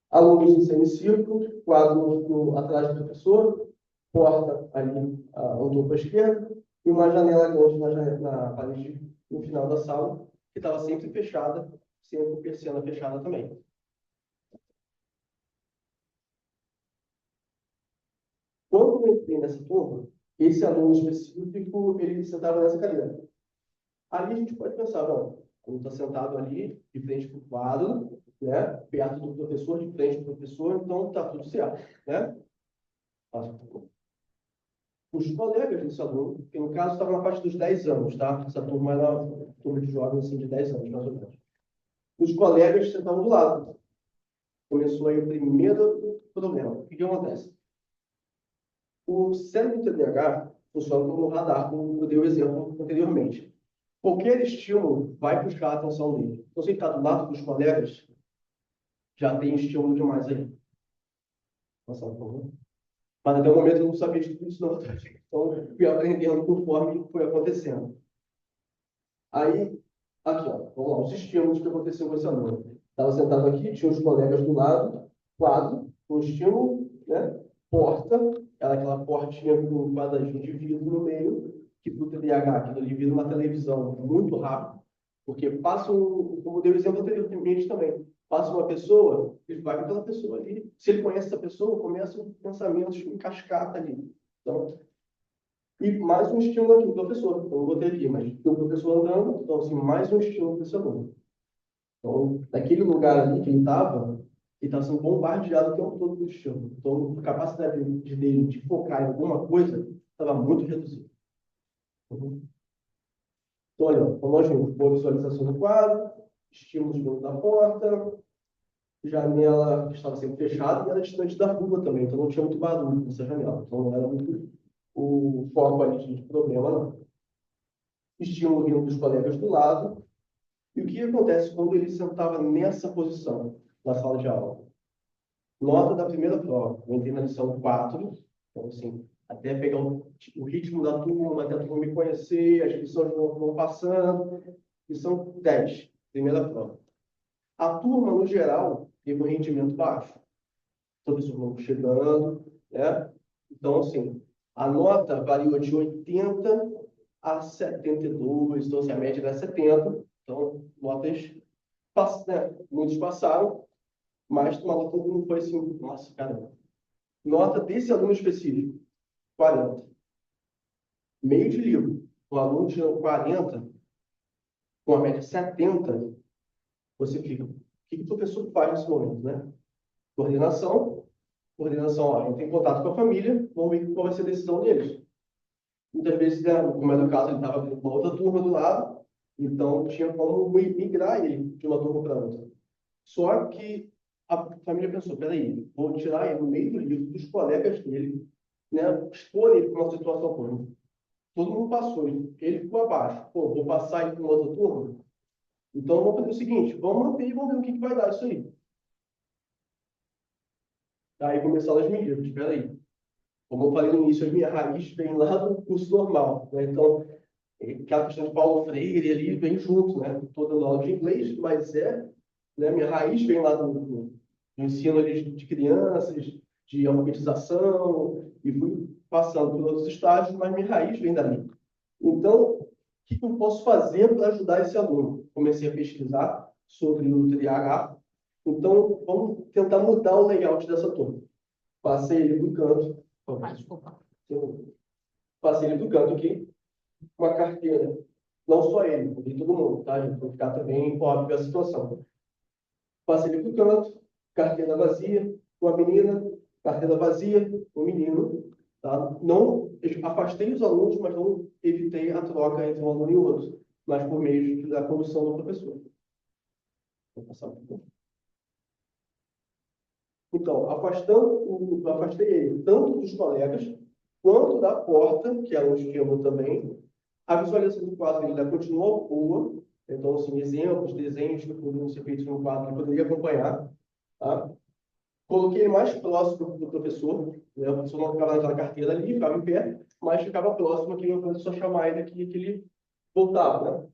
[SPEAKER 3] Alunos em semicírculo, quadro atrás do professor, porta ali um topo à esquerda e uma janela grande na parede no final da sala, que estava sempre fechada, sempre com persiana fechada também. Quando eu entrei nessa turma, esse aluno específico, ele sentava nessa cadeira. Ali a gente pode pensar, bom, ele está sentado ali, de frente para o quadro, né? Perto do professor, de frente para o professor, então está tudo certo, né? Os colegas desse aluno, que no caso estava na parte dos 10 anos, tá? Essa turma era uma turma de jovens assim, de 10 anos, mais ou menos. Os colegas sentavam do lado. Começou aí o primeiro problema. O que acontece? O cérebro TDAH funciona como um radar, como eu dei o exemplo anteriormente. Qualquer estímulo vai puxar a atenção dele. Então, se ele está do lado dos colegas, já tem estímulo demais aí. Passar, por favor. Mas até o momento eu não sabia de tudo isso, não. Então, fui aprendendo conforme foi acontecendo. Aí, aqui, ó, vamos lá, os estímulos que aconteciam com esse aluno. Estava sentado aqui, tinha os colegas do lado, quadro, um estímulo, né? Porta, aquela portinha com um quadradinho de vidro no meio, que para o TDAH, aquilo ali vira uma televisão muito rápido, porque passa como deu exemplo anteriormente também, passa uma pessoa, ele vai com aquela pessoa ali, se ele conhece essa pessoa, começam pensamentos em cascata ali. Então, e mais um estímulo aqui, o professor. Eu não botei aqui, mas tem o professor andando, então, assim, mais um estímulo para esse aluno. Então, naquele lugar ali que ele estava sendo bombardeado o tempo todo por estímulo. Então, a capacidade dele de focar em alguma coisa estava muito reduzida. Então, olha, então nós vimos boa visualização do quadro, estímulos dentro da porta, janela que estava sempre fechada e era distante da rua também, então não tinha muito barulho nessa janela. Então, não era muito o foco ali de problema, não. Estímulo vindo dos colegas do lado. E o que acontece quando ele sentava nessa posição na sala de aula? Nota da primeira prova. Eu entrei na lição 4, então, assim, até pegar o ritmo da turma, até a turma me conhecer, as lições vão passando. Lição 10, primeira prova. A turma, no geral, teve um rendimento baixo. Todos vão chegando, né? Então, assim, a nota variou de 80 a 72, então, assim, a média era 70. Então, notas, né? Muitos passaram, mas uma nota não foi assim, nossa, caramba. Nota desse aluno específico, 40. Meio de livro, o aluno tirou 40, com a média 70, você fica, o que o professor faz nesse momento, né? Coordenação, ó, entra em contato com a família, vamos ver qual vai ser a decisão deles. Muitas vezes, né, como é no caso, ele estava com uma outra turma do lado, então tinha como migrar ele de uma turma para outra. Só que a família pensou, peraí, vou tirar ele no meio do livro dos colegas dele, né, expor ele para uma situação ruim. Todo mundo passou, ele ficou abaixo. Pô, vou passar ele para uma outra turma? Então, vamos fazer o seguinte, vamos manter e vamos ver o que vai dar isso aí. Aí começaram as medidas, espera aí. Como eu falei no início, a minha raiz vem lá do curso normal, né? Então, aquela questão de Paulo Freire ali vem junto, né? Estou dando aula de inglês, mas né? Minha raiz vem lá do ensino ali de crianças, de alfabetização, e fui passando por outros estágios, mas minha raiz vem dali. Então, o que eu posso fazer para ajudar esse aluno? Comecei a pesquisar sobre o TDAH. Então, vamos tentar mudar o layout dessa turma. Passei ele para o canto.
[SPEAKER 1] Desculpa.
[SPEAKER 3] Passei ele para o canto aqui, uma carteira. Não só ele, de todo mundo, tá, gente? Para ficar também óbvio a situação. Passei ele para o canto, carteira vazia, uma menina, carteira vazia, um menino. Tá? Não afastei os alunos, mas não evitei a troca entre um aluno e outro, mas por meio da condução do professor. Vou passar um pouco. Então, afastei ele tanto dos colegas quanto da porta, que é um estímulo também. A visualização do quadro ainda continuou boa. Então, assim, exemplos, desenhos que poderiam ser feitos no quadro, que poderia acompanhar. Tá? Coloquei ele mais próximo do professor. Né? O professor não ficava naquela carteira ali, ficava em pé, mas ficava próximo, que o professor chamar ele aqui, que ele voltava. Né?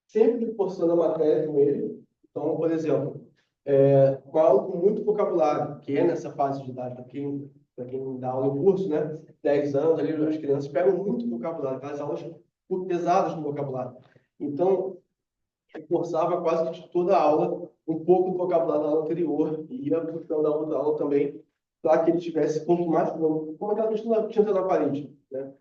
[SPEAKER 3] Sempre reforçando a matéria com ele. Então, por exemplo, com algo muito vocabulário, que é nessa fase de idade, para quem dá aula no curso, né? 10 anos, ali, as crianças pegam muito vocabulário, aquelas aulas pesadas no vocabulário. Então, reforçava quase que toda a aula um pouco do vocabulário da aula anterior e ia puxando a outra aula também, para que ele tivesse quanto mais, como aquela questão da tinta na parede, né?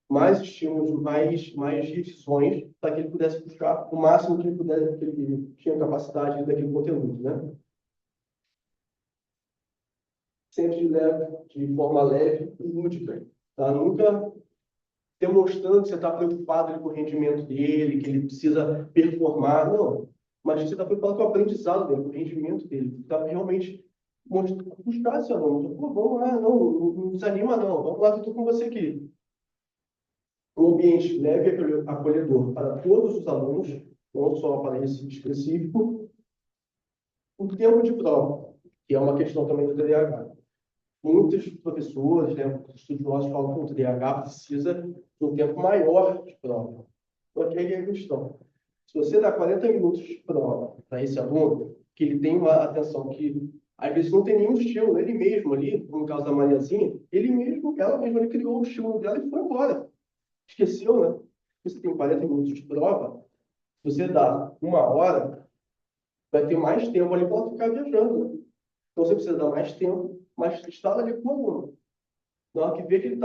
[SPEAKER 3] Mais estímulos, mais revisões, para que ele pudesse buscar o máximo que ele pudesse, que ele tinha capacidade daquele conteúdo, né? Sempre de forma leve e lúdica, tá? Nunca demonstrando que você está preocupado com o rendimento dele, que ele precisa performar, não. Mas você está preocupado com o aprendizado dele, com o rendimento dele. Está realmente buscar esse aluno. Pô, vamos lá, não desanima não, vamos lá que eu estou com você aqui. Um ambiente leve e acolhedor para todos os alunos, não só para esse específico. O tempo de prova, que é uma questão também do TDAH. muitos professores, né, estudiosos falam que o TDAH precisa de um tempo maior de prova. Então, aqui é a questão. Se você dá 40 minutos de prova para esse aluno, que ele tem uma atenção que, às vezes, não tem nenhum estímulo, ele mesmo ali, no caso da Mariazinha, ela mesma ele criou o estímulo dela e foi embora. Esqueceu, né? Você tem 40 minutos de prova, você dá 1 hora, vai ter mais tempo ali para ela ficar viajando, né? Então, você precisa dar mais tempo, mas estar ali com o aluno. Na hora que vê que ele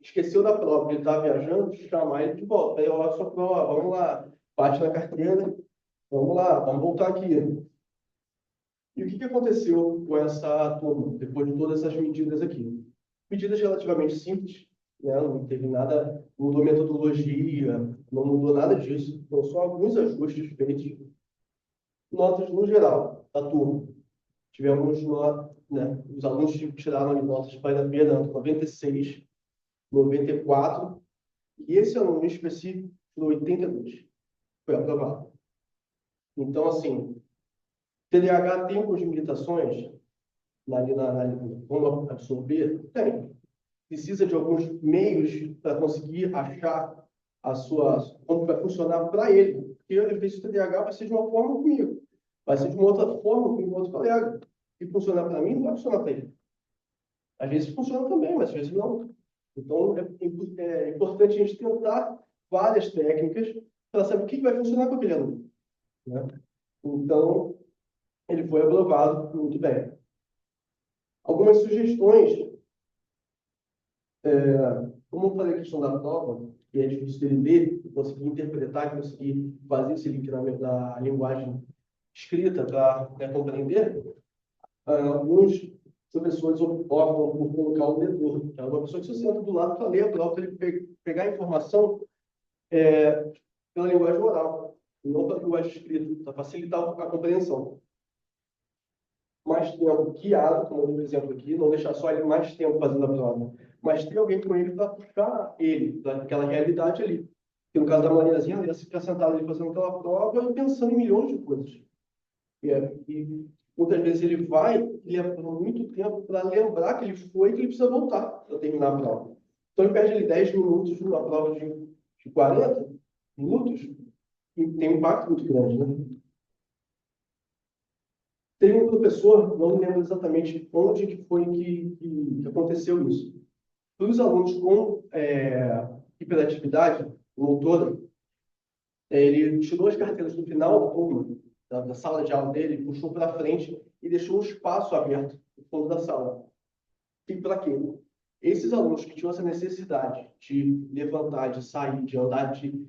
[SPEAKER 3] esqueceu da prova, que ele está viajando, chamar ele de volta. Aí, olha a sua prova, vamos lá, bate na carteira, vamos lá, vamos voltar aqui. E o que aconteceu com essa turma, depois de todas essas medidas aqui? Medidas relativamente simples, né? Não teve nada, não mudou metodologia, não mudou nada disso, foram só alguns ajustes feitos. Notas no geral da turma. Tivemos, né, os alunos tiraram ali notas para beirando 96, 94, e esse aluno em específico tirou 82. Foi aprovado. Então, assim, TDAH tem algumas limitações como absorver? Tem. Precisa de alguns meios para conseguir achar como vai funcionar para ele. Porque, às vezes, o TDAH vai ser de uma forma comigo, vai ser de uma outra forma com outro colega. E funcionar para mim não vai funcionar para ele. Às vezes funciona também, mas às vezes não. Então, é importante a gente tentar várias técnicas para saber o que vai funcionar com aquele aluno, né? Então, ele foi aprovado muito bem. Algumas sugestões, como eu falei a questão da prova, que é difícil dele ler, conseguir interpretar, conseguir fazer esse link na linguagem escrita para compreender, alguns professores optam por colocar o leitor, que é uma pessoa que se senta do lado para ler a prova, para ele pegar a informação pela linguagem oral, e não pela linguagem escrita, para facilitar a compreensão. Mais tempo guiado, como no exemplo aqui, não deixar só ele mais tempo fazendo a prova, mas ter alguém com ele para puxar ele para aquela realidade ali. Que no caso da Mariazinha, ela ia ficar sentada ali fazendo aquela prova e pensando em milhões de coisas. E muitas vezes ele vai e leva muito tempo para lembrar que ele foi e que ele precisa voltar para terminar a prova. Então ele perde ali 10 minutos numa prova de 40 minutos e tem um impacto muito grande, né? Teve um professor, não me lembro exatamente onde que foi que aconteceu isso. Para os alunos com hiperatividade motora, ele tirou as carteiras no final da turma, da sala de aula dele, puxou para frente e deixou um espaço aberto no fundo da sala. E para quê? Esses alunos que tinham essa necessidade de levantar, de sair, de andar, de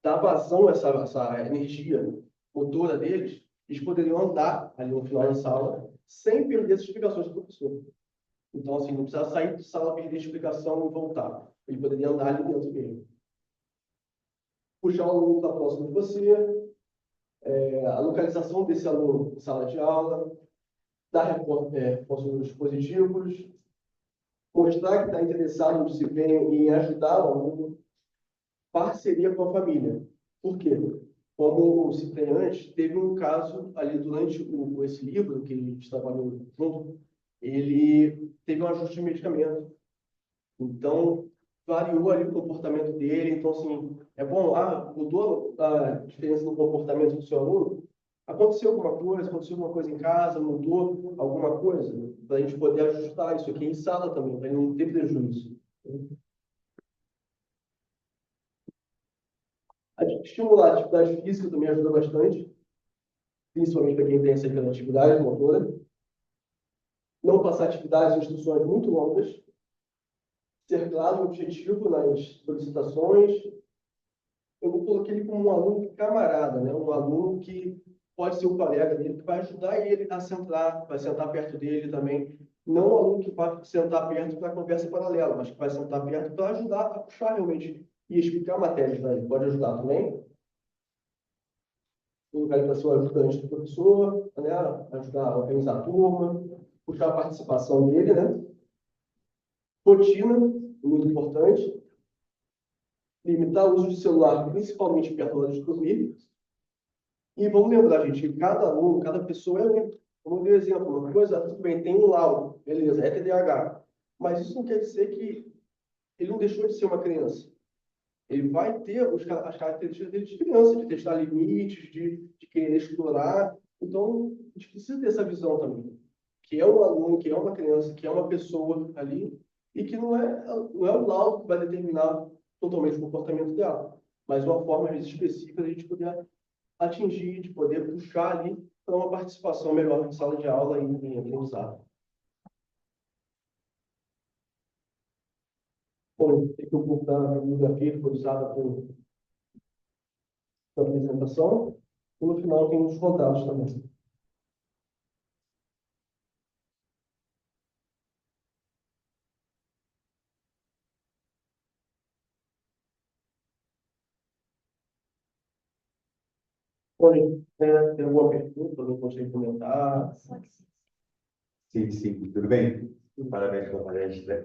[SPEAKER 3] dar vazão a essa energia motora deles, eles poderiam andar ali no final da sala sem perder as explicações do professor. Então, assim, não precisava sair de sala, perder a explicação e voltar. Ele poderia andar ali dentro mesmo. Puxar o aluno para próximo de você, a localização desse aluno em sala de aula, dar reforços dispositivos, mostrar que está interessado no desempenho e em ajudar o aluno, parceria com a família. Por quê? Como eu citei antes, teve um caso ali durante esse livro que a gente trabalhou junto, ele teve um ajuste de medicamento. Então, variou ali o comportamento dele. Então, assim, é bom, mudou a diferença no comportamento do seu aluno? Aconteceu alguma coisa em casa, mudou alguma coisa? Para a gente poder ajustar isso aqui em sala também, para ele não ter prejuízo. Estimular a atividade física também ajuda bastante, principalmente para quem tem essa hiperatividade motora. Não passar atividades e instruções muito longas. Ser claro e objetivo nas solicitações. Eu vou colocar ele como um aluno camarada, né? Um aluno que pode ser um colega dele, que vai ajudar ele a centrar, vai sentar perto dele também. Não um aluno que vai sentar perto para conversa paralela, mas que vai sentar perto para ajudar a puxar realmente e explicar matérias para ele. Pode ajudar também. Colocar ele para ser o ajudante do professor, né? Ajudar a organizar a turma, puxar a participação dele, né? Rotina, muito importante. Limitar o uso de celular, principalmente perto da hora de dormir. E vamos lembrar, gente, que cada aluno, cada pessoa é único. Vamos ver um exemplo. Uma coisa, tudo bem, tem um laudo. beleza, é TDAH. Mas isso não quer dizer que ele não deixou de ser uma criança. Ele vai ter as características dele de criança, de testar limites, de querer explorar. Então, a gente precisa ter essa visão também. Que é um aluno, que é uma criança, que é uma pessoa ali, e que não é o laudo que vai determinar totalmente o comportamento dela, mas uma forma, às vezes, específica de a gente poder atingir, de poder puxar ali para uma participação melhor na sala de aula e em aprendizado. Bom, tem que o da bibliografia que foi usada para a apresentação, e no final tem os contatos também. Bom, tem alguma pergunta? Alguém consegue comentar?
[SPEAKER 4] Sim, tudo bem? Parabéns pela palestra.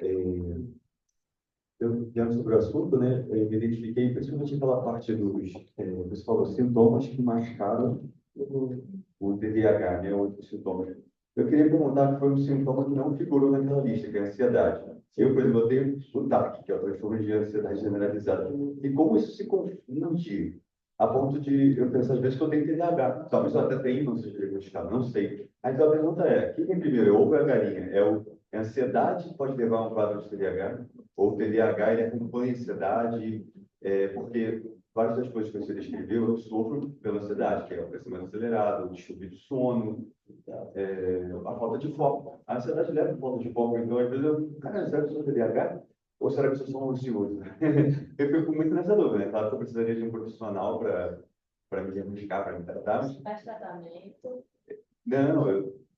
[SPEAKER 4] Eu, diante sobre o assunto, né, eu me identifiquei principalmente pela parte dos, você falou, sintomas que mascaram o TDAH, né, outros sintomas. Eu queria perguntar que foi um sintoma que não figurou naquela lista, que é a ansiedade. Eu, por exemplo, eu tenho o TAC, que é o transtorno de ansiedade generalizada. E como isso se confunde a ponto de eu pensar às vezes que eu tenho TDAH. Talvez eu até tenha, não seja diagnosticado, não sei. Aí então a pergunta é, quem vem primeiro, é o ovo ou é a galinha? É a ansiedade que pode levar a um quadro de TDAH? Ou o TDAH, ele acompanha a ansiedade? Porque várias das coisas que você descreveu, eu sofro pela ansiedade, que é o crescimento acelerado, o distúrbio de sono, a falta de foco. A ansiedade leva a falta de foco. Então, às vezes, cara, será que eu sou TDAH? Ou será que eu sou só um ansioso? Eu fico muito nessa dúvida, né? Claro que eu precisaria de um profissional para me diagnosticar, para me tratar.
[SPEAKER 1] Faz tratamento.
[SPEAKER 4] Não,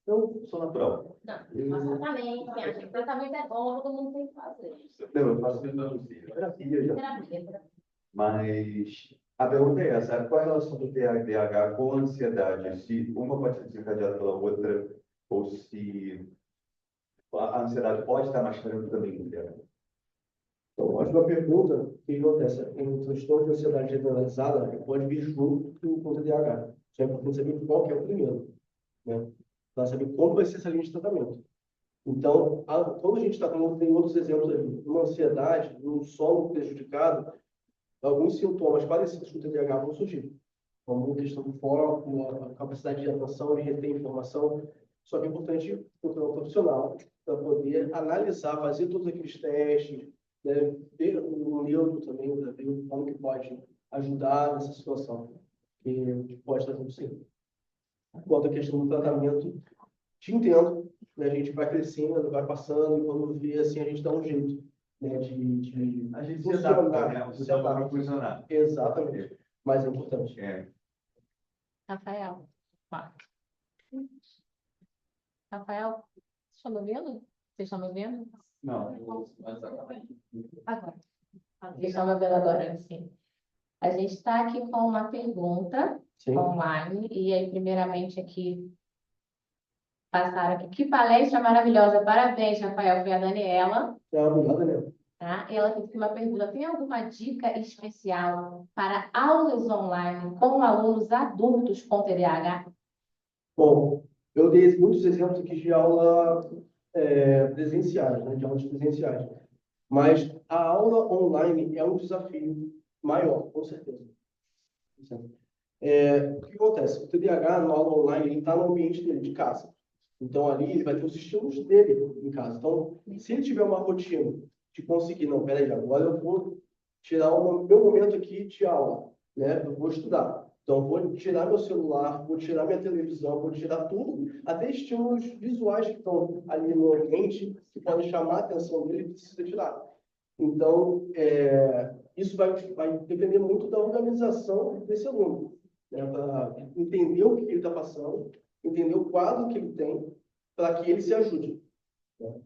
[SPEAKER 4] eu sou natural.
[SPEAKER 1] Não, faz tratamento. Quem acha que tratamento é bom, todo mundo tem que fazer.
[SPEAKER 4] Não, eu faço terapia já.
[SPEAKER 1] Terapia.
[SPEAKER 4] Mas a pergunta é essa: qual é a relação do TDAH com a ansiedade? Se uma pode ser desencadeada pela outra, ou se a ansiedade pode estar mascarando também o TDAH?
[SPEAKER 3] Então, ótima pergunta. O que acontece? Um transtorno de ansiedade generalizada pode vir junto com o TDAH. Só é importante saber qual que é o primeiro, né? Para saber como vai ser essa linha de tratamento. Então, quando a gente está falando, tem outros exemplos ali, uma ansiedade, um sono prejudicado, alguns sintomas parecidos com o TDAH vão surgir, como a questão do foco, a capacidade de atenção e reter informação. Só que é importante procurar um profissional para poder analisar, fazer todos aqueles testes, né, ver o neuro também, para ver como que pode ajudar nessa situação, que pode estar tudo sim. Quanto à questão do tratamento, te entendo, né, a gente vai crescendo, vai passando, e quando vê assim, a gente dá um jeito, né,
[SPEAKER 4] A gente se adapta, né?
[SPEAKER 3] se adapta.
[SPEAKER 4] Para funcionar.
[SPEAKER 3] Exatamente. Mas é importante.
[SPEAKER 1] Rafael. Rafael, vocês estão me ouvindo? Vocês estão me ouvindo?
[SPEAKER 4] Não,
[SPEAKER 1] Agora. Vocês estão me ouvindo agora, sim. A gente está aqui com uma pergunta
[SPEAKER 3] Sim.
[SPEAKER 1] online, e aí, primeiramente, aqui, passaram aqui. Que palestra maravilhosa! Parabéns, Rafael. Foi a Daniela.
[SPEAKER 3] Obrigado, né?
[SPEAKER 1] Tá? E ela fez aqui uma pergunta: tem alguma dica especial para aulas online com alunos adultos com TDAH?
[SPEAKER 3] Bom, eu dei muitos exemplos aqui de aula presenciais, né, de aulas presenciais. Mas a aula online é um desafio maior, com certeza. O que acontece? O TDAH, na aula online, ele está no ambiente dele, de casa. Então, ali, ele vai ter os estímulos dele em casa. Então, se ele tiver uma rotina de conseguir, não, peraí, agora eu vou tirar o meu momento aqui de aula, né? Eu vou estudar. Então, vou tirar meu celular, vou tirar minha televisão, vou tirar tudo, até estímulos visuais que estão ali no ambiente, que podem chamar a atenção dele, precisa tirar. Então, isso vai depender muito da organização desse aluno, né? Para entender o que ele está passando, entender o quadro que ele tem, para que ele se ajude, né?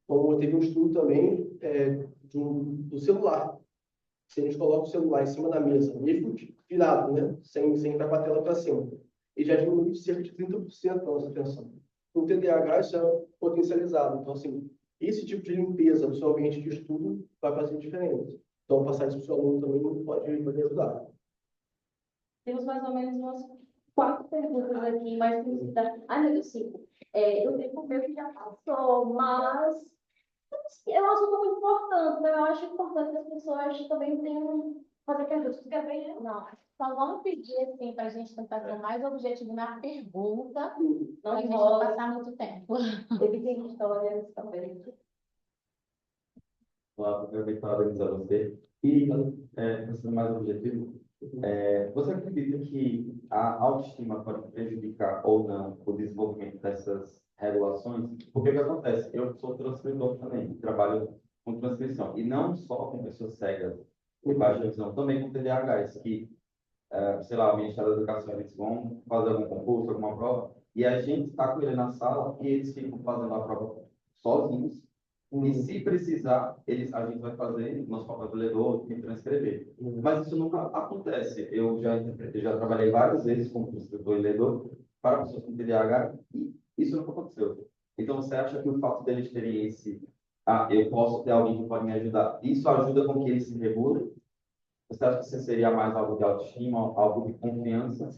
[SPEAKER 3] Como teve um estudo também do celular. Se a gente coloca o celular em cima da mesa, mesmo virado, né? Sem estar com a tela para cima, ele já diminui cerca de 30% da nossa atenção. No TDAH, isso é potencializado. Então, assim, esse tipo de limpeza no seu ambiente de estudo vai fazer diferença. Então, passar isso para o seu aluno também pode ajudar.
[SPEAKER 1] Temos mais ou menos umas
[SPEAKER 5] 4 perguntas aqui, mas ai, meu Deus, 5. Eu tenho o meu que já passou, mas é um assunto muito importante, né? Eu acho importante que as pessoas também tenham fazer perguntas. Tu quer ver?
[SPEAKER 1] Não, só vamos pedir assim para a gente tentar ser o mais objetivo na pergunta,
[SPEAKER 5] Não
[SPEAKER 1] para a gente não
[SPEAKER 5] enrola.
[SPEAKER 1] passar muito tempo.
[SPEAKER 5] Evitem histórias também.
[SPEAKER 4] Olá, primeiramente parabenizar você. E, para ser mais objetivo, você acredita que a autoestima pode prejudicar ou não o desenvolvimento dessas regulações? Porque o que acontece? Eu sou transcritor também, trabalho com transcrição, e não só com pessoas cegas e baixa visão, também com TDAHs, que, sei lá, o Ministério da Educação, eles vão fazer algum concurso, alguma prova, e a gente está com ele na sala e eles ficam fazendo a prova sozinhos, e se precisar, a gente vai fazer nosso papel do leitor e transcrever. Mas isso nunca acontece. Eu já trabalhei várias vezes como transcritor e leitor para pessoas com TDAH e isso nunca aconteceu. Então, você acha que o fato deles terem eu posso ter alguém que pode me ajudar, isso ajuda com que eles se regulem? Você acha que isso seria mais algo de autoestima, algo de confiança?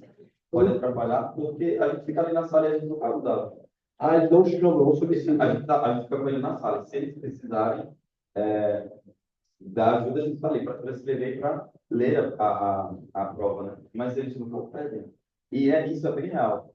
[SPEAKER 4] Pode atrapalhar, porque a gente fica ali na sala e a gente não vai ajudar.
[SPEAKER 3] Ah, eles não chamam, não solicitam.
[SPEAKER 4] A gente fica com ele na sala. Se eles precisarem da ajuda, a gente está ali para transcrever e para ler a prova, né? Mas eles não pedem. E isso é bem real.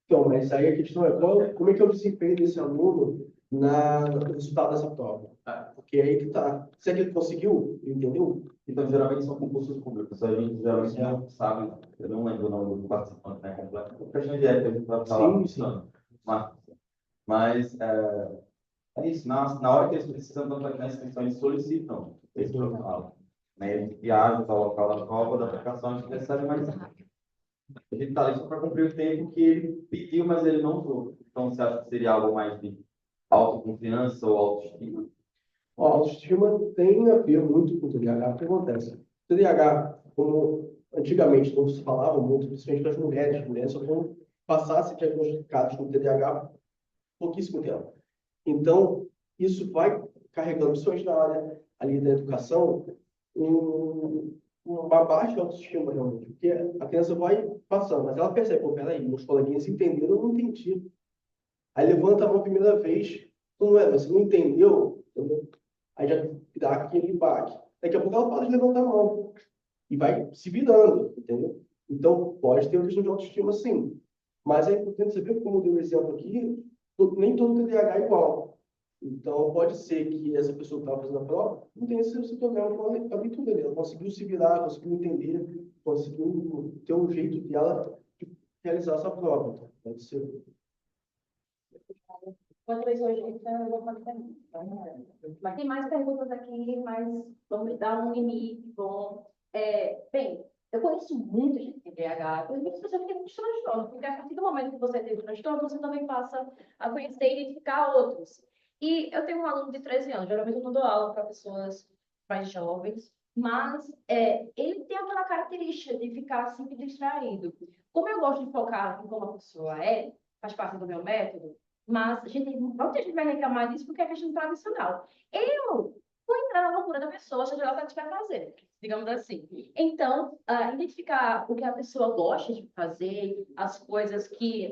[SPEAKER 3] Então, mas aí a questão é como é que é o desempenho desse aluno no resultado dessa prova? Porque é aí que está. Se é que ele conseguiu, entendeu?
[SPEAKER 4] Então, geralmente são concursos públicos. A gente geralmente não sabe, eu não lembro o nome do participante, né? Completo. Por questão de ética, a gente vai falar.
[SPEAKER 3] Sim, sim.
[SPEAKER 4] Mas é isso. Na hora que eles precisam, tanto aqui na inscrição, eles solicitam esse profissional. Né? Eles viajam para o local da prova, da aplicação, a gente recebe mais rápido. A gente está ali só para cumprir o tempo que ele pediu, mas ele não usou. Então, você acha que seria algo mais de autoconfiança ou autoestima?
[SPEAKER 3] Ó, a autoestima tem a ver muito com o TDAH. O que acontece? O TDAH, como antigamente não se falava muito, principalmente das mulheres, as mulheres só vão passar a ser diagnosticadas com TDAH há pouquíssimo tempo. Então, isso vai carregando, principalmente na área ali da educação, uma baixa autoestima, realmente. Porque a criança vai passando, mas ela percebe, pô, peraí, meus coleguinhas entenderam, eu não entendi. Aí levanta a mão a primeira vez, não é, você não entendeu, entendeu? Aí já dá aquele baque. Daqui a pouco ela para de levantar a mão e vai se virando, entendeu? Então, pode ter uma questão de autoestima, sim. Mas é importante você ver, como eu dei o exemplo aqui, nem todo TDAH é igual. Então, pode ser que essa pessoa que estava fazendo a prova não tenha esse problema com a leitura dele. Ela conseguiu se virar, conseguiu entender, conseguiu ter um jeito dela de realizar essa prova. Então, pode ser.
[SPEAKER 5] Quanto a isso hoje, então, eu vou fazer perguntas. Mas tem mais perguntas aqui, mas vamos dar um limite. Bom, bem, eu conheço muita gente com TDAH, conheço muitas pessoas que têm muitos transtornos, porque a partir do momento que você tem o transtorno, você também passa a conhecer e identificar outros. E eu tenho um aluno de 13 anos, geralmente eu não dou aula para pessoas mais jovens, mas ele tem aquela característica de ficar sempre distraído. Como eu gosto de focar em como a pessoa faz parte do meu método, mas a gente, muita gente vai reclamar disso porque é questão tradicional. Eu vou entrar na loucura da pessoa, seja lá o que ela estiver fazendo, digamos assim. Então, identificar o que a pessoa gosta de fazer, as coisas que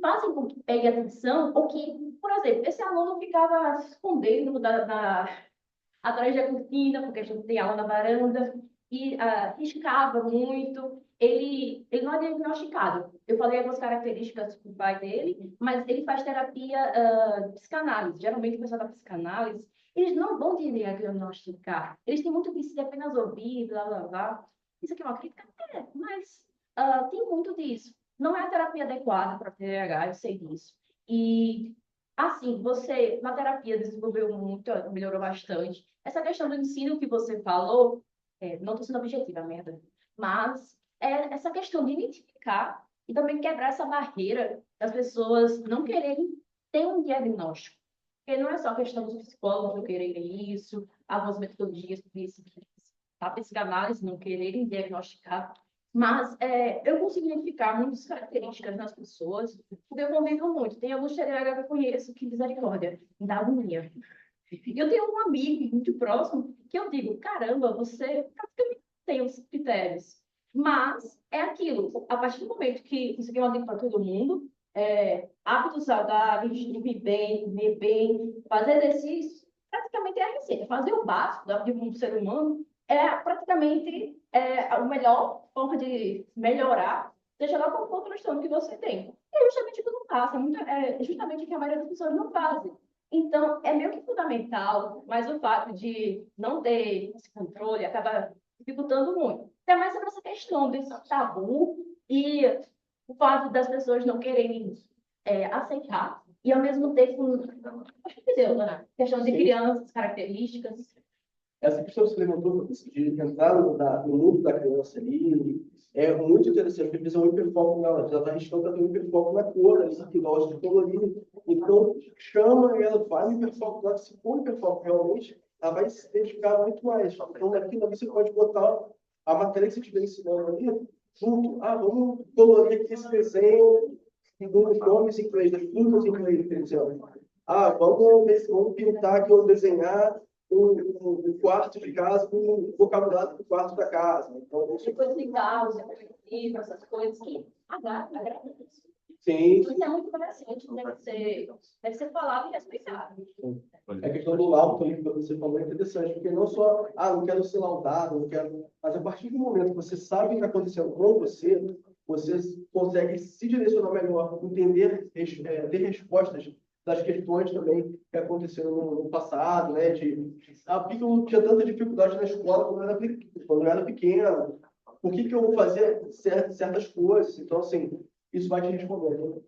[SPEAKER 5] fazem com que pegue atenção, ou que, por exemplo, esse aluno ficava se escondendo atrás da cortina, porque a gente tem aula na varanda, e riscava muito. Ele não é diagnosticado. Eu falei algumas características do pai dele, mas ele faz terapia psicanálise. Geralmente, o pessoal da psicanálise, eles não vão diagnosticar. Eles têm muito disso de apenas ouvir, blá, blá, blá. Isso aqui é uma crítica? Mas tem muito disso. Não é a terapia adequada para TDAH, eu sei disso. E, assim, você, na terapia, desenvolveu muito, melhorou bastante. Essa questão do ensino que você falou, não estou sendo objetiva, merda, mas essa questão de identificar e também quebrar essa barreira das pessoas não quererem ter um diagnóstico. Porque não é só a questão dos psicólogos não quererem isso, algumas metodologias da psicanálise não quererem diagnosticar, mas eu consigo identificar muitas características nas pessoas, porque eu convivo muito. Tem alguns TDAH que eu conheço que, misericórdia, me dá agonia. Eu tenho um amigo muito próximo que eu digo, caramba, você praticamente tem os critérios. Mas é aquilo, a partir do momento que isso aqui é uma dica para todo mundo, hábitos saudáveis, dormir bem, comer bem, fazer exercício, praticamente é a receita. Fazer o básico da vida do ser humano é praticamente a melhor forma de melhorar, seja lá qual for o transtorno que você tem. E é justamente o que não passa, é justamente o que a maioria das pessoas não fazem. Então, é meio que fundamental, mas o fato de não ter esse controle acaba dificultando muito. Até mais sobre essa questão desse tabu e o fato das pessoas não quererem aceitar e, ao mesmo tempo, acho que entendeu, né? Questão de
[SPEAKER 3] Sim.
[SPEAKER 5] crianças, características.
[SPEAKER 3] Essa questão que você levantou de entrar no mundo da criança ali é muito interessante, porque precisa um hiperfoco nela. Ela está arriscando para ter um hiperfoco na cor, essa que gosta de colorir. Então, chama e ela vai no hiperfoco lá. Se for um hiperfoco realmente, ela vai se dedicar muito mais. Então, naquilo ali você pode botar a matéria que você estiver ensinando ali junto. Ah, vamos colorir aqui esse desenho dos nomes em inglês, das frutas em inglês, por exemplo. Ah, vamos pintar aqui ou desenhar o quarto de casa com o vocabulário do quarto da casa. Então,
[SPEAKER 5] Depois de caos, livro, essas coisas que agradam.
[SPEAKER 3] sim,
[SPEAKER 5] Isso é muito interessante, deve ser falado e respeitado.
[SPEAKER 3] a questão do laudo ali que você falou é interessante, porque não só, não quero ser laudado, não quero. Mas a partir do momento que você sabe o que está acontecendo com você, você consegue se direcionar melhor, entender, ter respostas das questões também que aconteceram no passado, né? Por que eu tinha tanta dificuldade na escola quando eu era pequeno? Por que eu vou fazer certas coisas? Então, assim, isso vai te responder. Né?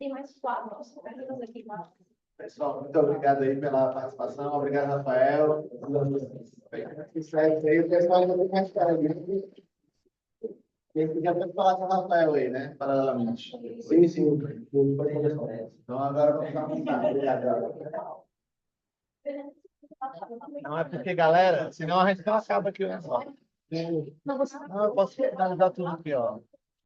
[SPEAKER 5] Tem mais 4 perguntas aqui, Marcos.
[SPEAKER 2] Pessoal, muito obrigado aí pela participação. Obrigado, Rafael. Isso aí, o pessoal ainda tem mais perguntas. Quem quiser pode falar com o Rafael aí, né? Paralelamente.
[SPEAKER 3] Sim. Pode conversar.
[SPEAKER 2] Então, agora vamos dar vontade. Obrigado. Não é porque, galera, senão a gente não acaba aqui, né? Não, eu posso finalizar tudo aqui, ó.